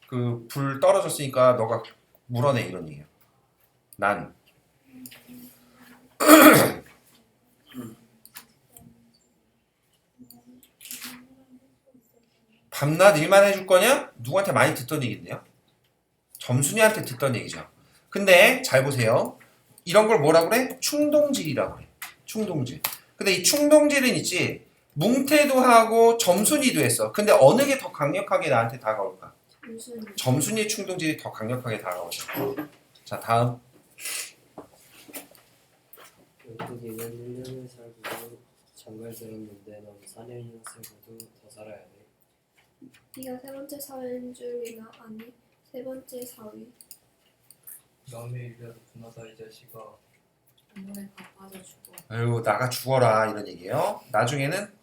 그 불 떨어졌으니까 너가 물어내 이런 얘기야. 난 밤낮 일만 해줄 거냐? 누구한테 많이 듣던 얘기인데요. 점순이한테 듣던 얘기죠. 근데 잘 보세요. 이런 걸 뭐라 그래? 충동질이라고 그래. 충동질. 근데 이 충동질은 있지. 뭉태도 하고 점순이도 했어. 근데 어느 게 더 강력하게 나한테 다가올까? 점순이의 충동질이 더 강력하게 다가오죠. 자, 다음. 열두기는 1년을 살고 장가를 들었는데 넌 4년이나 살고도 더 살아야 돼. 네가 세 번째 사위인 줄이나 아니 세 번째 사위. 남의 일이라도 분하다 이 자식아. 눈물에 가 빠져 죽어. 아유 나가 죽어라 이런 얘기예요. 나중에는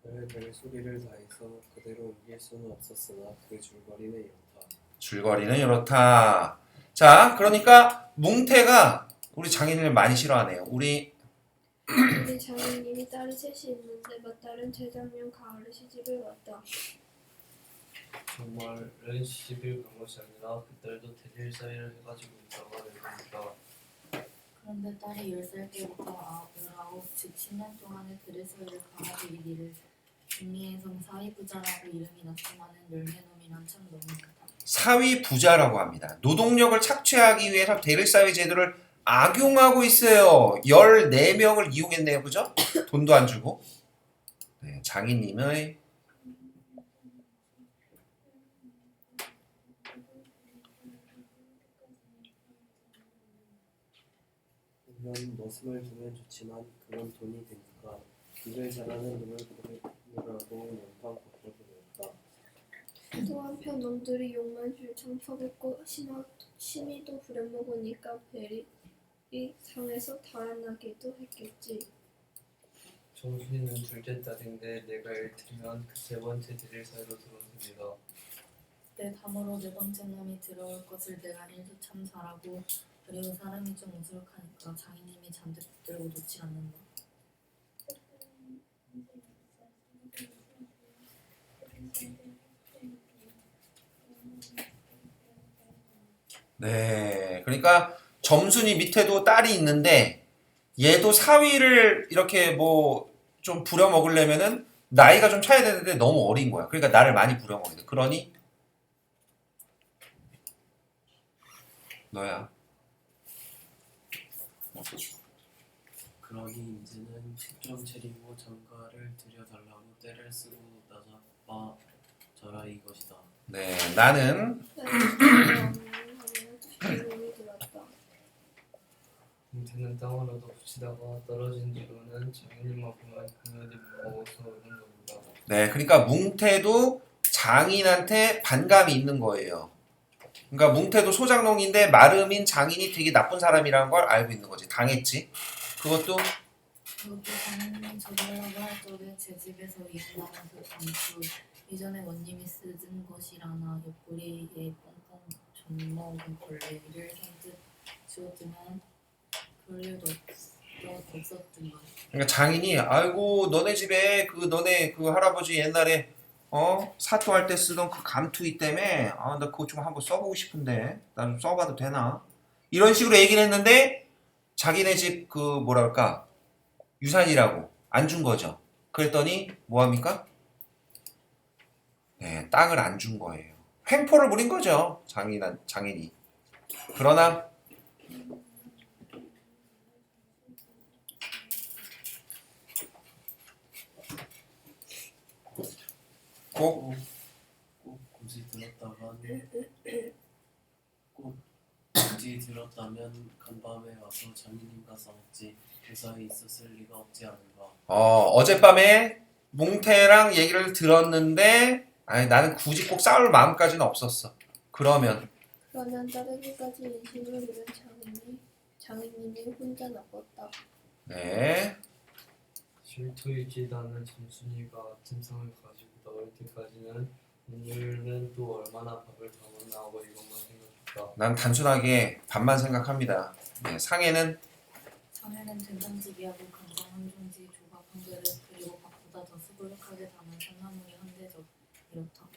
별별 소리를 다해서 그대로 옮길 수는 없었으나 그 줄거리는 이렇다. 줄거리는 이렇다. 자 그러니까 뭉태가 우리 장인을 많이 싫어하네요. 우리 우리 장인님이 딸이 셋이 있는데 맏딸은 재작년 가을에 시집을 왔다. 정말은 시집을 간 것이 아니라 그 딸도 대릴 사이를 해가지고 있다가 내보니까 그런데 딸이 10살 때부터 19, 즉 10년 동안의 드레스를 강아지 일이를 중리에선 사위부자라고 이름이 났지만은 열매놈이란 참 너무하다. 사위 부자라고 합니다. 노동력을 착취하기 위해서 대릴사회 제도를 악용하고 있어요. 14명을 이용했네요. 그죠? 돈도 안 주고. 네, 장인님의 물론 머슴을 두면 좋지만 그건 돈이 되니까 일을 잘하는 놈을 고르라고 연방 거꾸로 보냈다. 또 한편 놈들이 욕만 줄창 퍼붓고 심히도 부려먹으니까 벨이 상해서 달아나기도 했겠지. 정순이는 둘째 딸인데 내가 일틀면 그 세 번째 대릴 사이로 들어섭니다. 내 담으로 네 번째 놈이 들어올 것을 내가 일도 참 잘하고 그리고 사람이 좀 우스룩하니까 장인님이 잔뜩 붙들고 놓지 않는다. 네, 그러니까 점순이 밑에도 딸이 있는데 얘도 사위를 이렇게 뭐 좀 부려먹으려면은 나이가 좀 차야 되는데 너무 어린 거야. 그러니까 나를 많이 부려먹는데. 그러니 너야. 그러니 이제는 책좀 차리고 장가를 들여달라고 때를 쓰고 나자빠 져라 이것이다. 네, 나는 하면 죽음이 들었다. 뭉태는 땅을 얻어 붙이다가 떨어진 뒤로는 장인님하고만 그녀들이 먹어서 오는 겁니다. 네, 그러니까 뭉태도 장인한테 반감이 있는 거예요. 그러니까 뭉태도 소장농인데 마름인 장인이 되게 나쁜 사람이라는 걸 알고 있는 거지. 당했지. 그것도 그것도 장인님이 저달라고 할 적에 제 집에서 일어나면서 잠수 이전에 원님이 쓰던 것이라나 옆구리에 뻥뻥 젖먹은 걸레를 선뜻 지워두면 그럴 일도 없었던 거야. 그러니까 장인이 아이고 너네 집에 그 너네 그 할아버지 옛날에 사또할 때 쓰던 그 감투이 때문에 나 그거 좀 한번 써보고 싶은데 나 좀 써봐도 되나? 이런 식으로 얘기를 했는데 자기네 집 그 뭐랄까 유산이라고 안 준 거죠. 그랬더니 뭐합니까? 네, 땅을 안 준 거예요. 횡포를 부린 거죠. 장인이. 그러나 꼭 꼭 굳이 들었다면 간밤에 와서 장인님과 싸웠지 그 사이에 있었을 리가 없지 않은가. 어젯밤에 몽태랑 얘기를 들었는데 아니 나는 굳이 꼭 싸울 마음까지는 없었어. 그러면 따르기까지 인심을 잃은 장인님이 혼자 나빴다. 네. 실토일지다는 점순이가 tim상을 가지고 나올 때까지는 오늘은 또 얼마나 밥을 다 먹나 하고 이것만 생각했다. 난 단순하게 밥만 생각합니다. 네, 상해는 상해는 된장찌개하고 간장 한 종지 조각 한 그릇 그리고 밥보다 더 수두룩하게 담은 산나물이 한 대접 이렇다.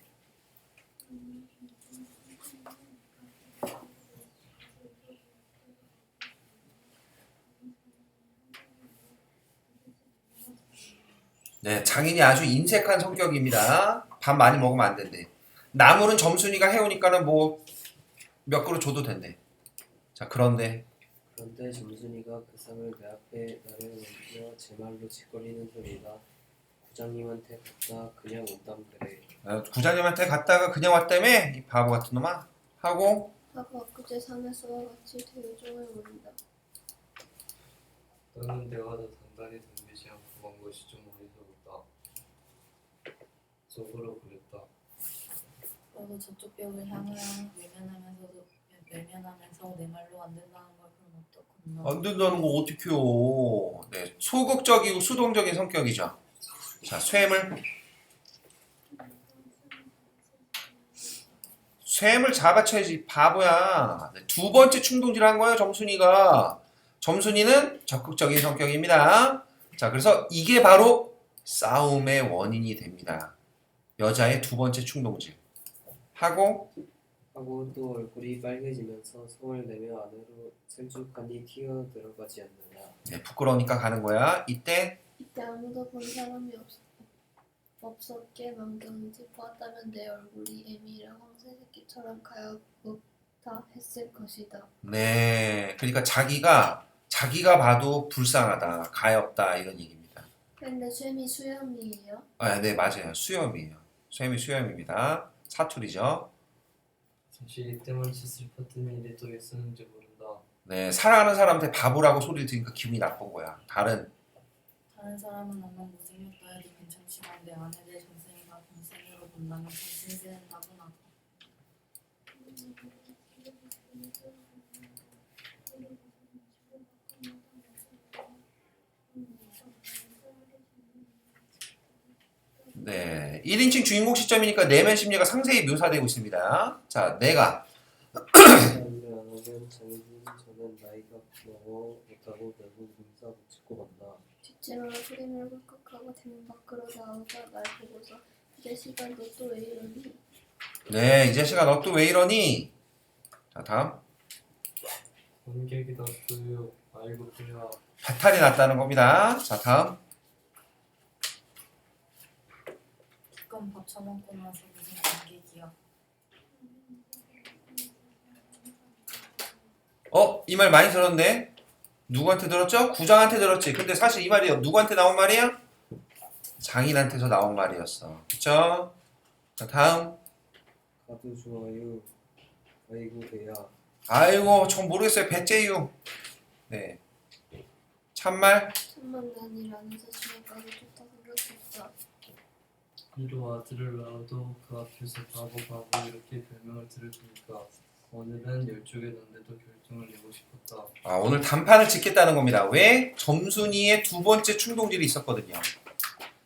네, 장인이 아주 인색한 성격입니다. 밥 많이 먹으면 안 된대. 나물은 점순이가 해오니까는 뭐 몇 그릇 줘도 된대. 자, 그런데 점순이가 그 상을 내 앞에 나르며 제 말로 짓거리는 소리다. 부장님한테 갔다 그냥 온담 그래. 구장님한테 갔다가 그냥 왔다며 이 바보 같은 놈아 하고 하고 엊그제 산에서와 같이 대우종을 모른다. 너는 내가 더 단단히 덤비지 않고 간 것이 좀 어리석었다. 속으로 그랬다. 너도 저쪽 벽을 향하여 외면하면서 내 말로 안 된다는 걸 그럼 어떻겠나? 안 된다는 거 어떡해요. 네, 소극적이고 수동적인 성격이죠. 자, 쇠물 잡아쳐야지 바보야. 네, 두 번째 충동질 한 거예요, 점순이가. 점순이는 적극적인 성격입니다. 자, 그래서 이게 바로 싸움의 원인이 됩니다. 여자의 두 번째 충동질. 하고 또 얼굴이 빨개지면서 손을 내며 안으로 슬쩍하니 튀어 들어가지 않느냐. 네, 부끄러우니까 가는 거야. 이때 아무도 본 사람이 없었기에 망경이지 보았다면 내 얼굴이 애미랑 황새새끼처럼 가엾다 했을 것이다. 네, 그러니까 자기가 봐도 불쌍하다, 가엾다 이런 얘기입니다. 근데 쇠미 수염이에요? 아, 네, 맞아요. 수염이에요. 쇠미 수염입니다. 사투리죠. 사실 이때만치 슬펐던 일이 또 있었는지 모른다. 네, 사랑하는 사람한테 바보라고 소리를 들으니까 기분이 나쁜 거야. 다른 사람은 엄마 못생겼다 해도 괜찮지만 내 아내를 전생이나 동생으로 본다면 정신세된다구나. 네, 1인칭 주인공 시점이니까 내면 심리가 상세히 묘사되고 있습니다. 자, 내가 사람들 안 하면 장인님 저는 나이가 먹어 못하고 결국 문사 붙이고 간다. 뒷짐으로 소리를 꿀꺽하고 대문 밖으로 나오자 날 보고서 이제 시간 너 또 왜 이러니? 네, 이 자식아 너 또 왜 이러니? 자, 다음 관객이 다 소유. 아이고 그냥 배탈이 났다는 겁니다. 자, 다음 기껏 밥 처먹고 나서 무슨 관객이야. 이 말 많이 들었네. 누구한테 들었죠? 구장한테 들었지. 근데 사실 이 말이 누구한테 나온 말이야? 장인한테서 나온 말이었어. 그쵸? 자, 다음. 가도 좋아요. 아이고 배야. 아이고, 전 모르겠어요. 배째유. 네. 참말? 천만 난일 안에서 지나가도 좋다 생각했다. 이로 아들을 낳아도 그 앞에서 바보 이렇게 별명을 들을 테니까 오늘은 열쪽에 넌데도 결정을 내고 싶었다. 아, 오늘 단판을 짓겠다는 겁니다. 왜? 점순이의 두 번째 충동질이 있었거든요.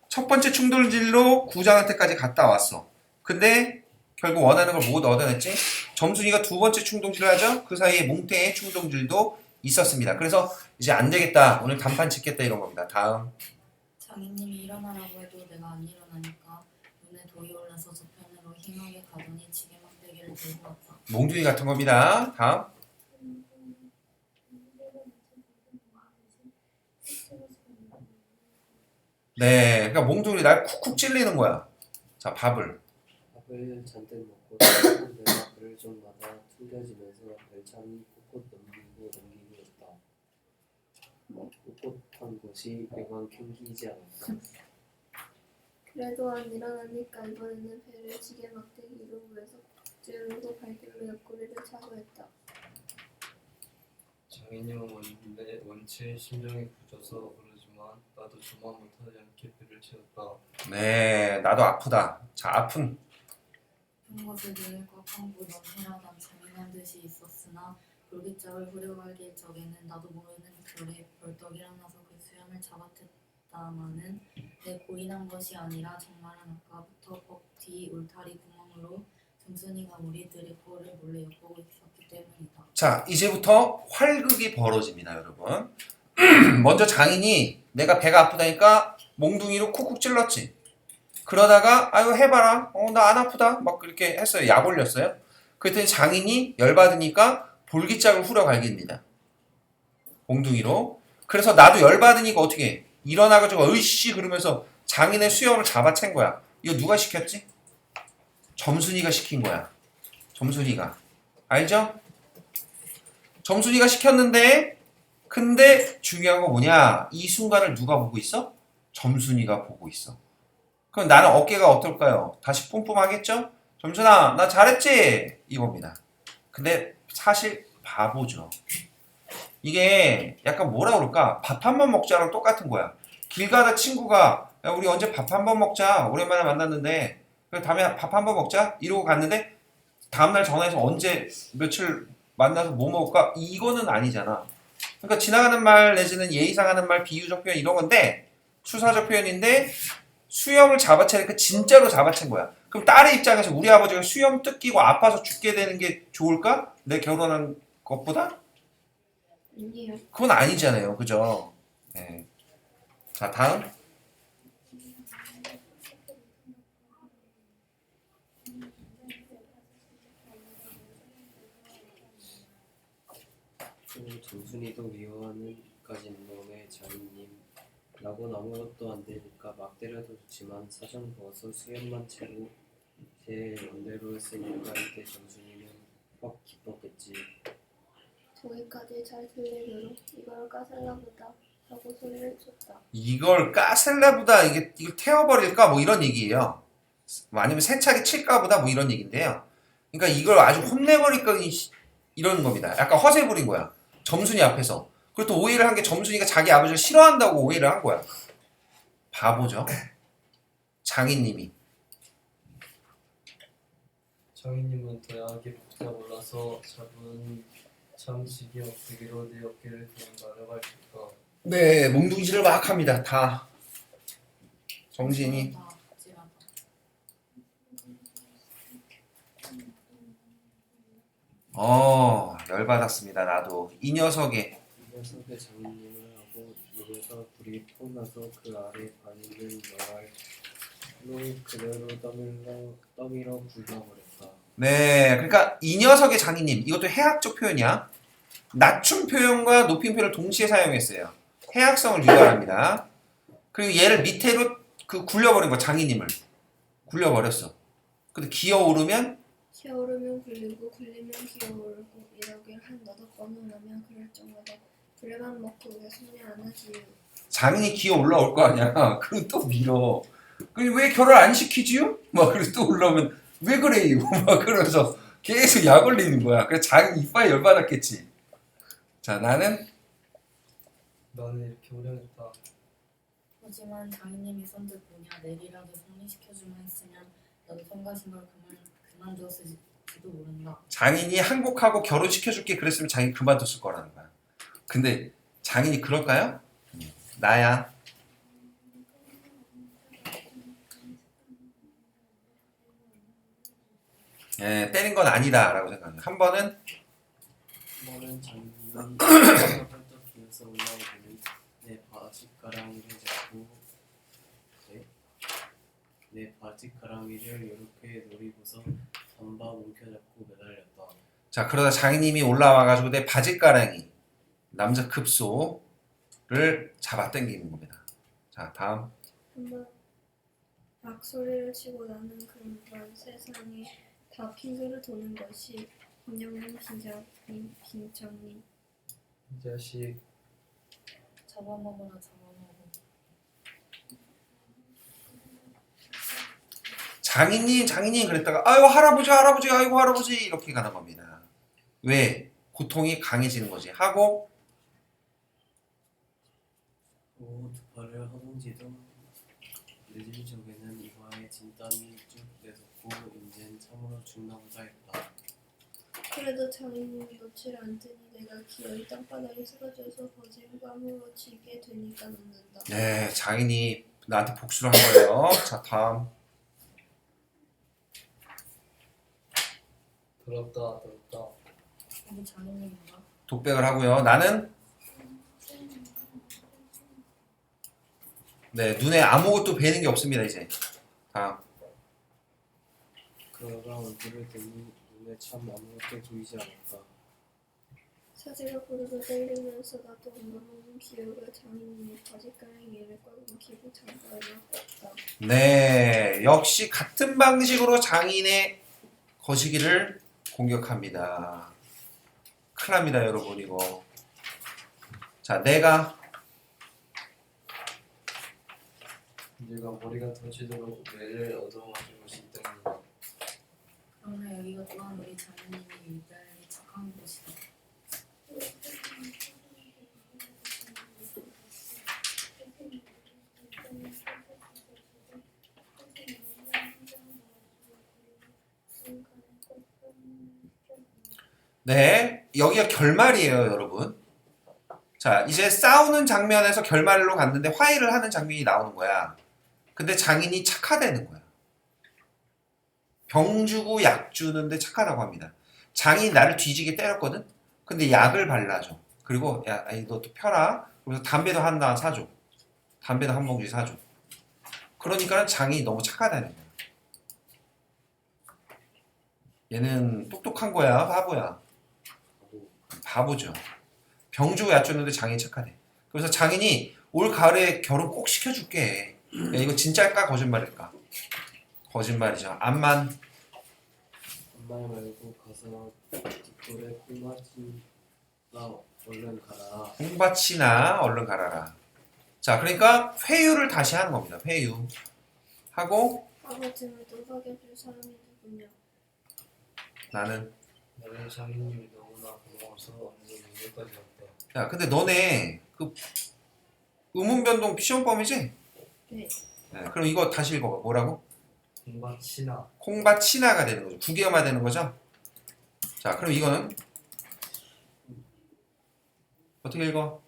첫 번째 충동질로 구장한테까지 갔다 왔어. 근데 결국 원하는 걸 못 얻어냈지? 점순이가 두 번째 충동질을 하죠? 그 사이에 몽태의 충동질도 있었습니다. 그래서 이제 안 되겠다. 오늘 단판 짓겠다 이런 겁니다. 다음. 장인님이 일어나라고 해도 내가 안 일어나니까 눈에 돌이 올라서 저편으로 힘하게 가더니 지게 막대기를 들고 왔다. 몽둥이 같은 겁니다. 다음. 네, 그러니까 몽둥이 날 쿡쿡 찔리는 거야. 자, 밥을. 밥을 잔뜩 먹고 내가 그를 좀 마다 튕겨지면서 열참이 꼿꼿 넘기고 있다. 꼿꼿한 것이 여간 캥기지 않았다. 그래도 안 일어나니까 이번에는 배를 지게 막대기로 위에서 찌르고 발길로 옆구리를 차고 했다. 장인님은 원체 심정이 굳어서 그러지만 나도 저만 못하지 않게 배를 채웠다. 네, 나도 아프다. 자, 아픈. 큰 것을 눈을 꽉 감고 넘해라단 잔인한 듯이 있었으나 골깃짝을 후려갈길 적에는 나도 모르는 별에 벌떡 일어나서 그 수염을 잡아댔다마는 내 고인한 것이 아니라 정말은 아까부터 법 뒤 울타리 구멍으로 점순이가 우리들의 꼴을 몰래 엿보고 있었기 때문이다. 자, 이제부터 활극이 벌어집니다, 여러분. 먼저 장인이 내가 배가 아프다니까 몽둥이로 쿡쿡 찔렀지. 그러다가 아유 해봐라. 나 안 아프다. 막 그렇게 했어요. 약 올렸어요. 그랬더니 장인이 열받으니까 볼기짝을 후려갈깁니다. 몽둥이로. 그래서 나도 열받으니까 어떻게 해? 일어나가지고 으이씨 그러면서 장인의 수염을 잡아챈 거야. 이거 누가 시켰지? 점순이가 시킨 거야. 점순이가. 알죠? 점순이가 시켰는데 근데 중요한 거 뭐냐? 이 순간을 누가 보고 있어? 점순이가 보고 있어. 그럼 나는 어깨가 어떨까요? 다시 뿜뿜하겠죠? 점순아 나 잘했지? 이겁니다. 근데 사실 바보죠. 이게 약간 뭐라 그럴까? 밥 한 번 먹자랑 똑같은 거야. 길 가다 친구가 야, 우리 언제 밥 한 번 먹자. 오랜만에 만났는데 그래 다음에 밥 한 번 먹자. 이러고 갔는데 다음날 전화해서 언제 며칠 만나서 뭐 먹을까? 이거는 아니잖아. 그러니까 지나가는 말 내지는 예의상 하는 말, 비유적 표현 이런 건데 수사적 표현인데 수염을 잡아채니까 진짜로 잡아챈 거야. 그럼 딸의 입장에서 우리 아버지가 수염 뜯기고 아파서 죽게 되는 게 좋을까? 내 결혼한 것보다? 아니요. 그건 아니잖아요. 그죠? 네. 자, 다음. 또 정순이도 미워하는까진 놈의 장인님. 나곤 아무것도 안 되니까 막 때려도 좋지만 사정 부어서 수염만 채고 제 맘대로 했으니까 이때 정순이는 퍽 기뻤겠지. 저기까지 잘 들리도록 이걸 까살라보다 하고 소리를 쳤다. 이걸 까셀라보다 이걸 태워버릴까? 뭐 이런 얘기예요. 뭐 아니면 세차게 칠까보다 뭐 이런 얘기인데요. 그러니까 이걸 아주 혼내버릴까? 이런 겁니다. 약간 허세 부린 거야. 점순이 앞에서. 그리고 또 오해를 한 게 점순이가 자기 아버지를 싫어한다고 오해를 한 거야. 바보죠. 장인님이. 장인님은 도약이 복잡올라서 잡은 참식이 없으기로 내 어깨를 그냥 나려갈까. 네, 몽둥이질을 막 합니다. 다. 정신이. 다 찌라다. 열받았습니다. 나도. 이 녀석의. 이 녀석의 장인님을 하고 입에서 불이 푹 나서 그 아래 반인을 여알로 그대로 떠밀어 굴려버렸다. 네, 그러니까 이 녀석의 장인님. 이것도 해학적 표현이야. 낮춤 표현과 높임 표현을 동시에 사용했어요. 해학성을 유발합니다. 그리고 얘를 밑으로 굴려버린 거 장인님을 굴려버렸어. 근데 기어오르면 기어오르면 굴리고 굴리면 기어오르고 이러길 한 너덕 번을 하면 그럴 정도다. 불에만 먹고 왜 손이 안 하지? 장인이 기어 올라올 거 아니야. 그리고 또 밀어. 그리고 왜 결혼 안 시키지요? 막 그래서 또 올라오면 왜 그래요? 막 그러면서 계속 약 올리는 거야. 그래서 장인 이빨 열받았겠지. 자, 나는 나는 이렇게 오려했다. 하지만 장인님이 선뜻 뭐냐 내리라도 승리시켜주면 했으면 나도 성가신 걸 그만두었을지도 모른다. 장인이 항복하고 결혼시켜줄게 그랬으면 장인이 그만뒀을 거라는 거야. 근데 장인이 그럴까요? 나야. 예, 때린 건 아니다 라고 생각해요. 한 번은 한번은 장인님이 펄떡 기어서 올라오더니 내 바짓가랑이를 잡고 내 바짓가랑이를 이렇게 노리고서 잠바 움켜잡고 매달렸다. 자, 그러다 장인님이 올라와가지고 내 바짓가랑이 남자 급소를 잡아 당기는 겁니다. 자, 다음. 한번 막 소리를 치고 나는 그런 세상에 다 핑계를 도는 것이 권영민 빈장님. 이 자식 잡아먹으라 잡아먹어. 장인님 그랬다가 아유 할아버지 아이고 할아버지 이렇게 가는 겁니다. 왜? 고통이 강해지는 거지. 하고 두 팔을 허둥지둥 늦은 적에는 이마에 진땀이 쭉 내섰고 인젠 참으로 죽나보다 했다. 그래도 장인님이 놓질 않더니 내가 기어이 땅바닥에 쓰러져서 거센 뺨으로 치게 되니까 놓는다. 네, 장인이 나한테 복수를 한 거예요. 자, 다음. 더럽다. 이게 장인님인가? 독백을 하고요. 나는 네, 눈에 아무것도 뵈는 게 없습니다, 이제. 다음. 그러가 얼굴을 대니 눈에 참 아무것도 보이지 않았다. 사지가 부르르 떨리면서 나도 엉망없는 기어가 장인님의 바짓가랑이를 꽉 움키고 잠바를 꼈다. 네, 역시 같은 방식으로 장인의 거시기를 공격합니다. 큰일 납니다, 여러분, 이거. 자, 내가 네가 머리가 터지도록 뇌를 얻어맞은 것이 때문이다. 그러나 여기가 또한 우리 장인님이 유달리 착한 곳이 네, 여기가 결말이에요, 여러분. 자, 이제 싸우는 장면에서 결말로 갔는데 화해를 하는 장면이 나오는 거야. 근데 장인이 착하다는 거야. 병 주고 약 주는데 착하다고 합니다. 장인이 나를 뒤지게 때렸거든? 근데 약을 발라줘. 그리고 야, 아이, 너 또 펴라. 그래서 담배도 하나 사줘. 담배도 한 봉지 사줘. 그러니까 장인이 너무 착하다는 거야. 얘는 똑똑한 거야, 바보야. 바보죠. 병 주고 약 줬는데 장인이 착하대. 그래서 장인이 올 가을에 결혼 꼭 시켜줄게. 야, 이거 진짜일까 거짓말일까? 거짓말이죠. 암만 엄마 말고 가서 뒷골에 콩받이나 얼른 가라. 홍밭이나 얼른 가라라. 자, 그러니까 회유를 다시 하는 겁니다. 회유 하고 아버지를 노박해 줄 사람이 누구냐? 나는 나는 장인님이 너무나 고마워서 언니 눈물까지 났다. 야, 근데 너네 그 의문변동 시험범이지? 네. 네, 그럼 이거 다시 읽어봐. 뭐라고? 콩밭이나 콩밭이나가 되는 거죠. 국외어가 되는 거죠. 자, 그럼 이거는 어떻게 읽어?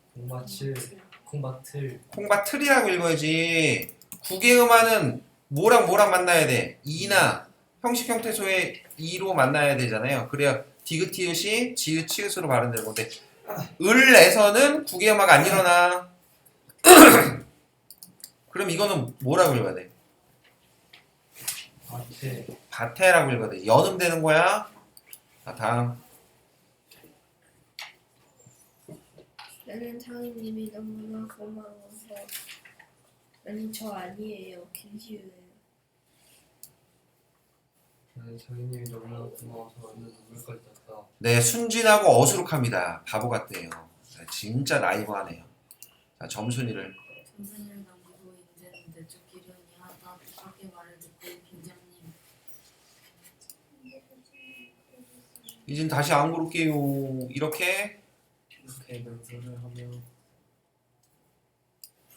콩밭을 콩밭틀이라고 읽어야지. 국외음화는 뭐랑 뭐랑 만나야 돼? 이나 형식 형태소의 이로 만나야 되잖아요. 그래야 디귿티읕이 지읒 치읒으로 발음되는 건데 을에서는 국외음화가 안 일어나. 그럼 이거는 뭐라고 읽어야 돼? 밭에 밭에라고 읽어야 돼. 연음되는 거야. 자, 다음. 나는 장인님이 너무나 고마워서. 아니 저 아니에요. 김시우예요. 나는 장인님이 너무나 고마워서 완전 눈물까지 났다. 네, 순진하고 어수룩합니다. 바보 같대요. 자, 진짜 나이브하네요. 자, 점순이를. 점순이를 남기고 이제는 내쫓기려니 하다 뜻밖의 말을 듣고 빈장님 이젠 다시 안 그럴게요. 이렇게 이렇게 맹세를 하며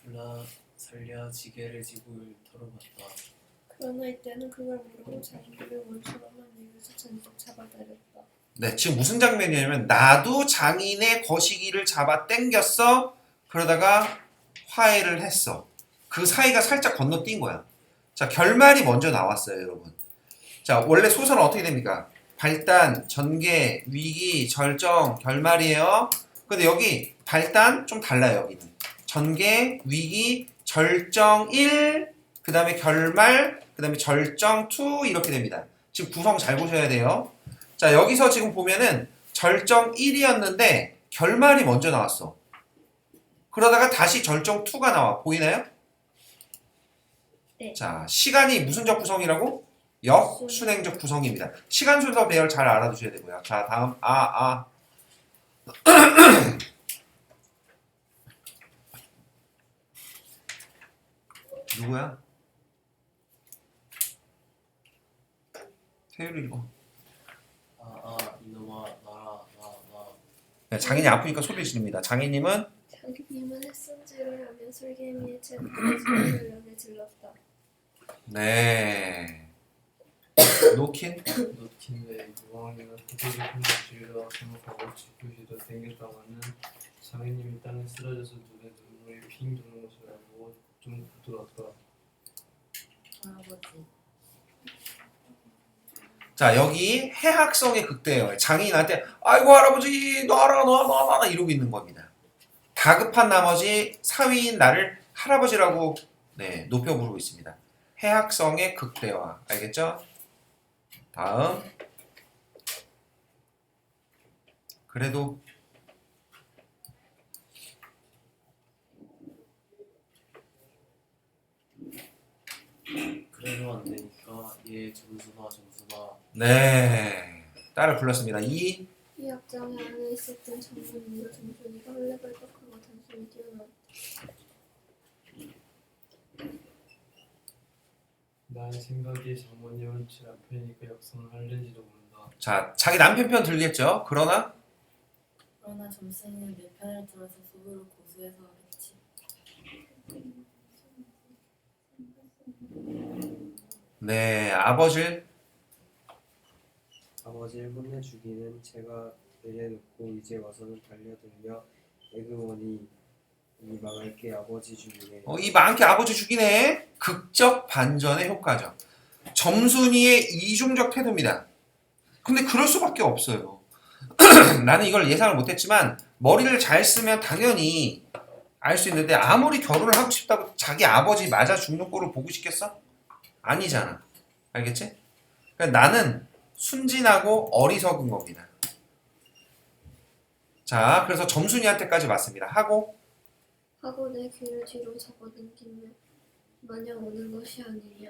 불나 살려 지게를 지고 털어봤다. 그러나 이때는 그걸 모르고 장인들의 원수로만 여기서 잔뜩 잡아다녔다. 네, 지금 무슨 장면이냐면 나도 장인의 거시기를 잡아 당겼어. 그러다가 화해를 했어. 그 사이가 살짝 건너뛴 거야. 자, 결말이 먼저 나왔어요, 여러분. 자, 원래 소설은 어떻게 됩니까? 발단, 전개, 위기, 절정, 결말이에요. 근데 여기 발단 좀 달라요, 여기는. 전개, 위기, 절정 1, 그 다음에 결말, 그 다음에 절정 2 이렇게 됩니다. 지금 구성 잘 보셔야 돼요. 자, 여기서 지금 보면은 절정 1이었는데 결말이 먼저 나왔어. 그러다가 다시 절정 2가 나와. 보이나요? 네. 자, 시간이 무슨적 구성이라고? 역순행적 구성입니다. 시간 순서 배열 잘 알아두셔야 되고요. 자, 다음 누구야? 태율이 읽어. 이놈아 나라 나 네, 장인이 아프니까 소리 지릅니다. 장인님은 장인님은 햇손질을 하며 술개미의 채소를 연에 질렀다. 네. 노킨? 놓친데 유황이나 포도주 한잔 주유다 생각하고 지표시도 땡겼다가는 장인님이 땅에 쓰러져서 눈에 눈물이 핑 도는 것을 알고 좀 부드럽다. 할아버지 자, 여기 해학성의 극대예요. 장인한테 아이고 할아버지 놔라 이러고 있는 겁니다. 다급한 나머지 사위인 나를 할아버지라고 네, 높여 부르고 있습니다. 해학성의 극대화. 알겠죠? 다음. 그래도 그래도 안 되니까 얘 점수나 네. 딸을 불렀습니다. 이 앞장에 안에 있었던 장군님과 정순이가 헐레벌떡하고 단숨에 뛰어나왔다. 나의 생각이 장모님은 제 남편이니까 역성을 할는지도 모른다. 자, 자기 남편 편 들겠죠? 그러나 점순이는 내 편을 들어서 속으로 고소해서 하겠지. 네, 아버지를 아버지를 혼내주기는 제가 내려놓고 이제 와서는 달려들며 에그머니 이 망할 게 아버지 죽이네. 이 많게 아버지 죽이네. 극적 반전의 효과죠. 점순이의 이중적 태도입니다. 근데 그럴 수밖에 없어요. 나는 이걸 예상을 못했지만 머리를 잘 쓰면 당연히 알 수 있는데 아무리 결혼을 하고 싶다고 자기 아버지 맞아 죽는 꼴을 보고 싶겠어? 아니잖아. 알겠지? 그러니까 나는 순진하고 어리석은 겁니다. 자, 그래서 점순이한테까지 맞습니다. 하고 내 귀를 뒤로 잡아당기며 마냥 오는 것이 아니냐.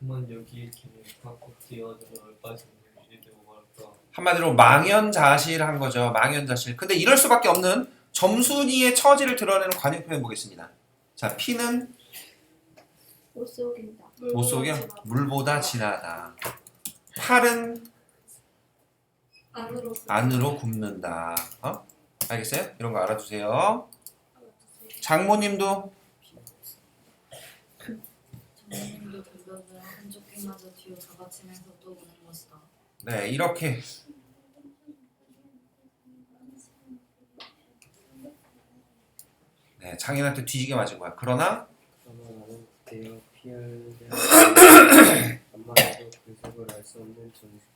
그만 여기에 길을 밖으로 뛰어들어 얼빠진 일이 되고 말까. 한마디로 망연자실한 거죠. 망연자실. 근데 이럴 수밖에 없는 점순이의 처지를 드러내는 관용 표현 보겠습니다. 자, 피는 못 속인다. 못 속여? 물보다 진하다. 팔은 안으로 굽는다. 알겠어요? 이런 거 알아두세요. 장모님도 장모님도 돌려줘야 한쪽 귀마저 뒤로 잡아치면서 또 우는 것이다. 네, 이렇게 네, 장인한테 뒤지게 맞은 거야. 그러나 나는 그때여 피할 안마도 그 속을 알 수 없는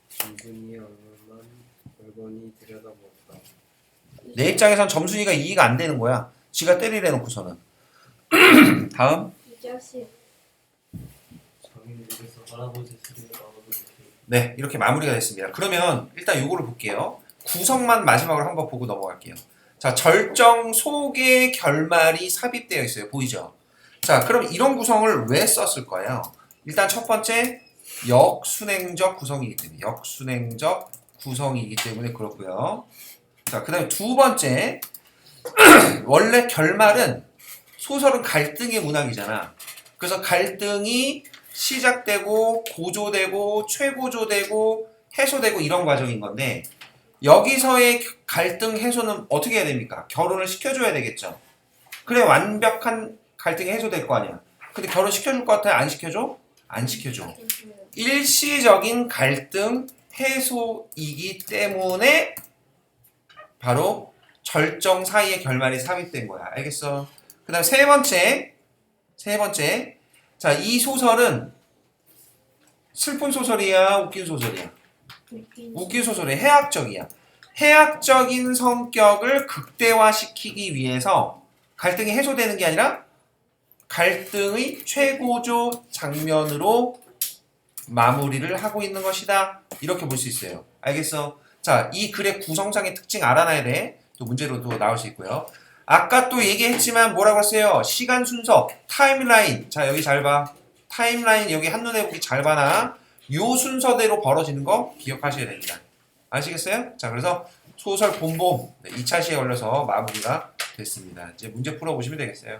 점순이의 얼굴만 멀거니 들여다보았다. 내 입장에선 점순이가 이해가 안 되는 거야. 지가 때리래 놓고서는. 다음. 이 자식. 장인이 그래서 할아버지 소리가 나오고 이렇게. 네, 이렇게 마무리가 됐습니다. 그러면 일단 요거를 볼게요. 구성만 마지막으로 한번 보고 넘어갈게요. 자, 절정 속의 결말이 삽입되어 있어요. 보이죠? 자, 그럼 이런 구성을 왜 썼을 거예요? 일단 첫 번째, 역순행적 구성이기 때문에. 역순행적 구성이기 때문에 그렇고요. 자, 그 다음에 두 번째, 원래 결말은 소설은 갈등의 문학이잖아. 그래서 갈등이 시작되고 고조되고 최고조되고 해소되고 이런 과정인 건데 여기서의 갈등 해소는 어떻게 해야 됩니까? 결혼을 시켜줘야 되겠죠. 그래 완벽한 갈등이 해소될 거 아니야. 근데 결혼 시켜줄 것 같아요? 안 시켜줘? 안 시켜줘. 일시적인 갈등 해소이기 때문에 바로 절정 사이의 결말이 삽입된 거야. 알겠어? 그 다음 세 번째. 자, 이 소설은 슬픈 소설이야? 웃긴 소설이야? 웃긴 소설이야. 해학적이야. 해학적인 성격을 극대화시키기 위해서 갈등이 해소되는 게 아니라 갈등의 최고조 장면으로 마무리를 하고 있는 것이다. 이렇게 볼 수 있어요. 알겠어? 자, 이 글의 구성상의 특징 알아놔야 돼. 또 문제로도 나올 수 있고요. 아까 또 얘기했지만 뭐라고 했어요? 시간 순서, 타임라인. 자, 여기 잘 봐. 타임라인 여기 한눈에 보기 잘 봐나. 요 순서대로 벌어지는 거 기억하셔야 됩니다. 아시겠어요? 자, 그래서 소설 본봄 2차 시에 걸려서 마무리가 됐습니다. 이제 문제 풀어보시면 되겠어요.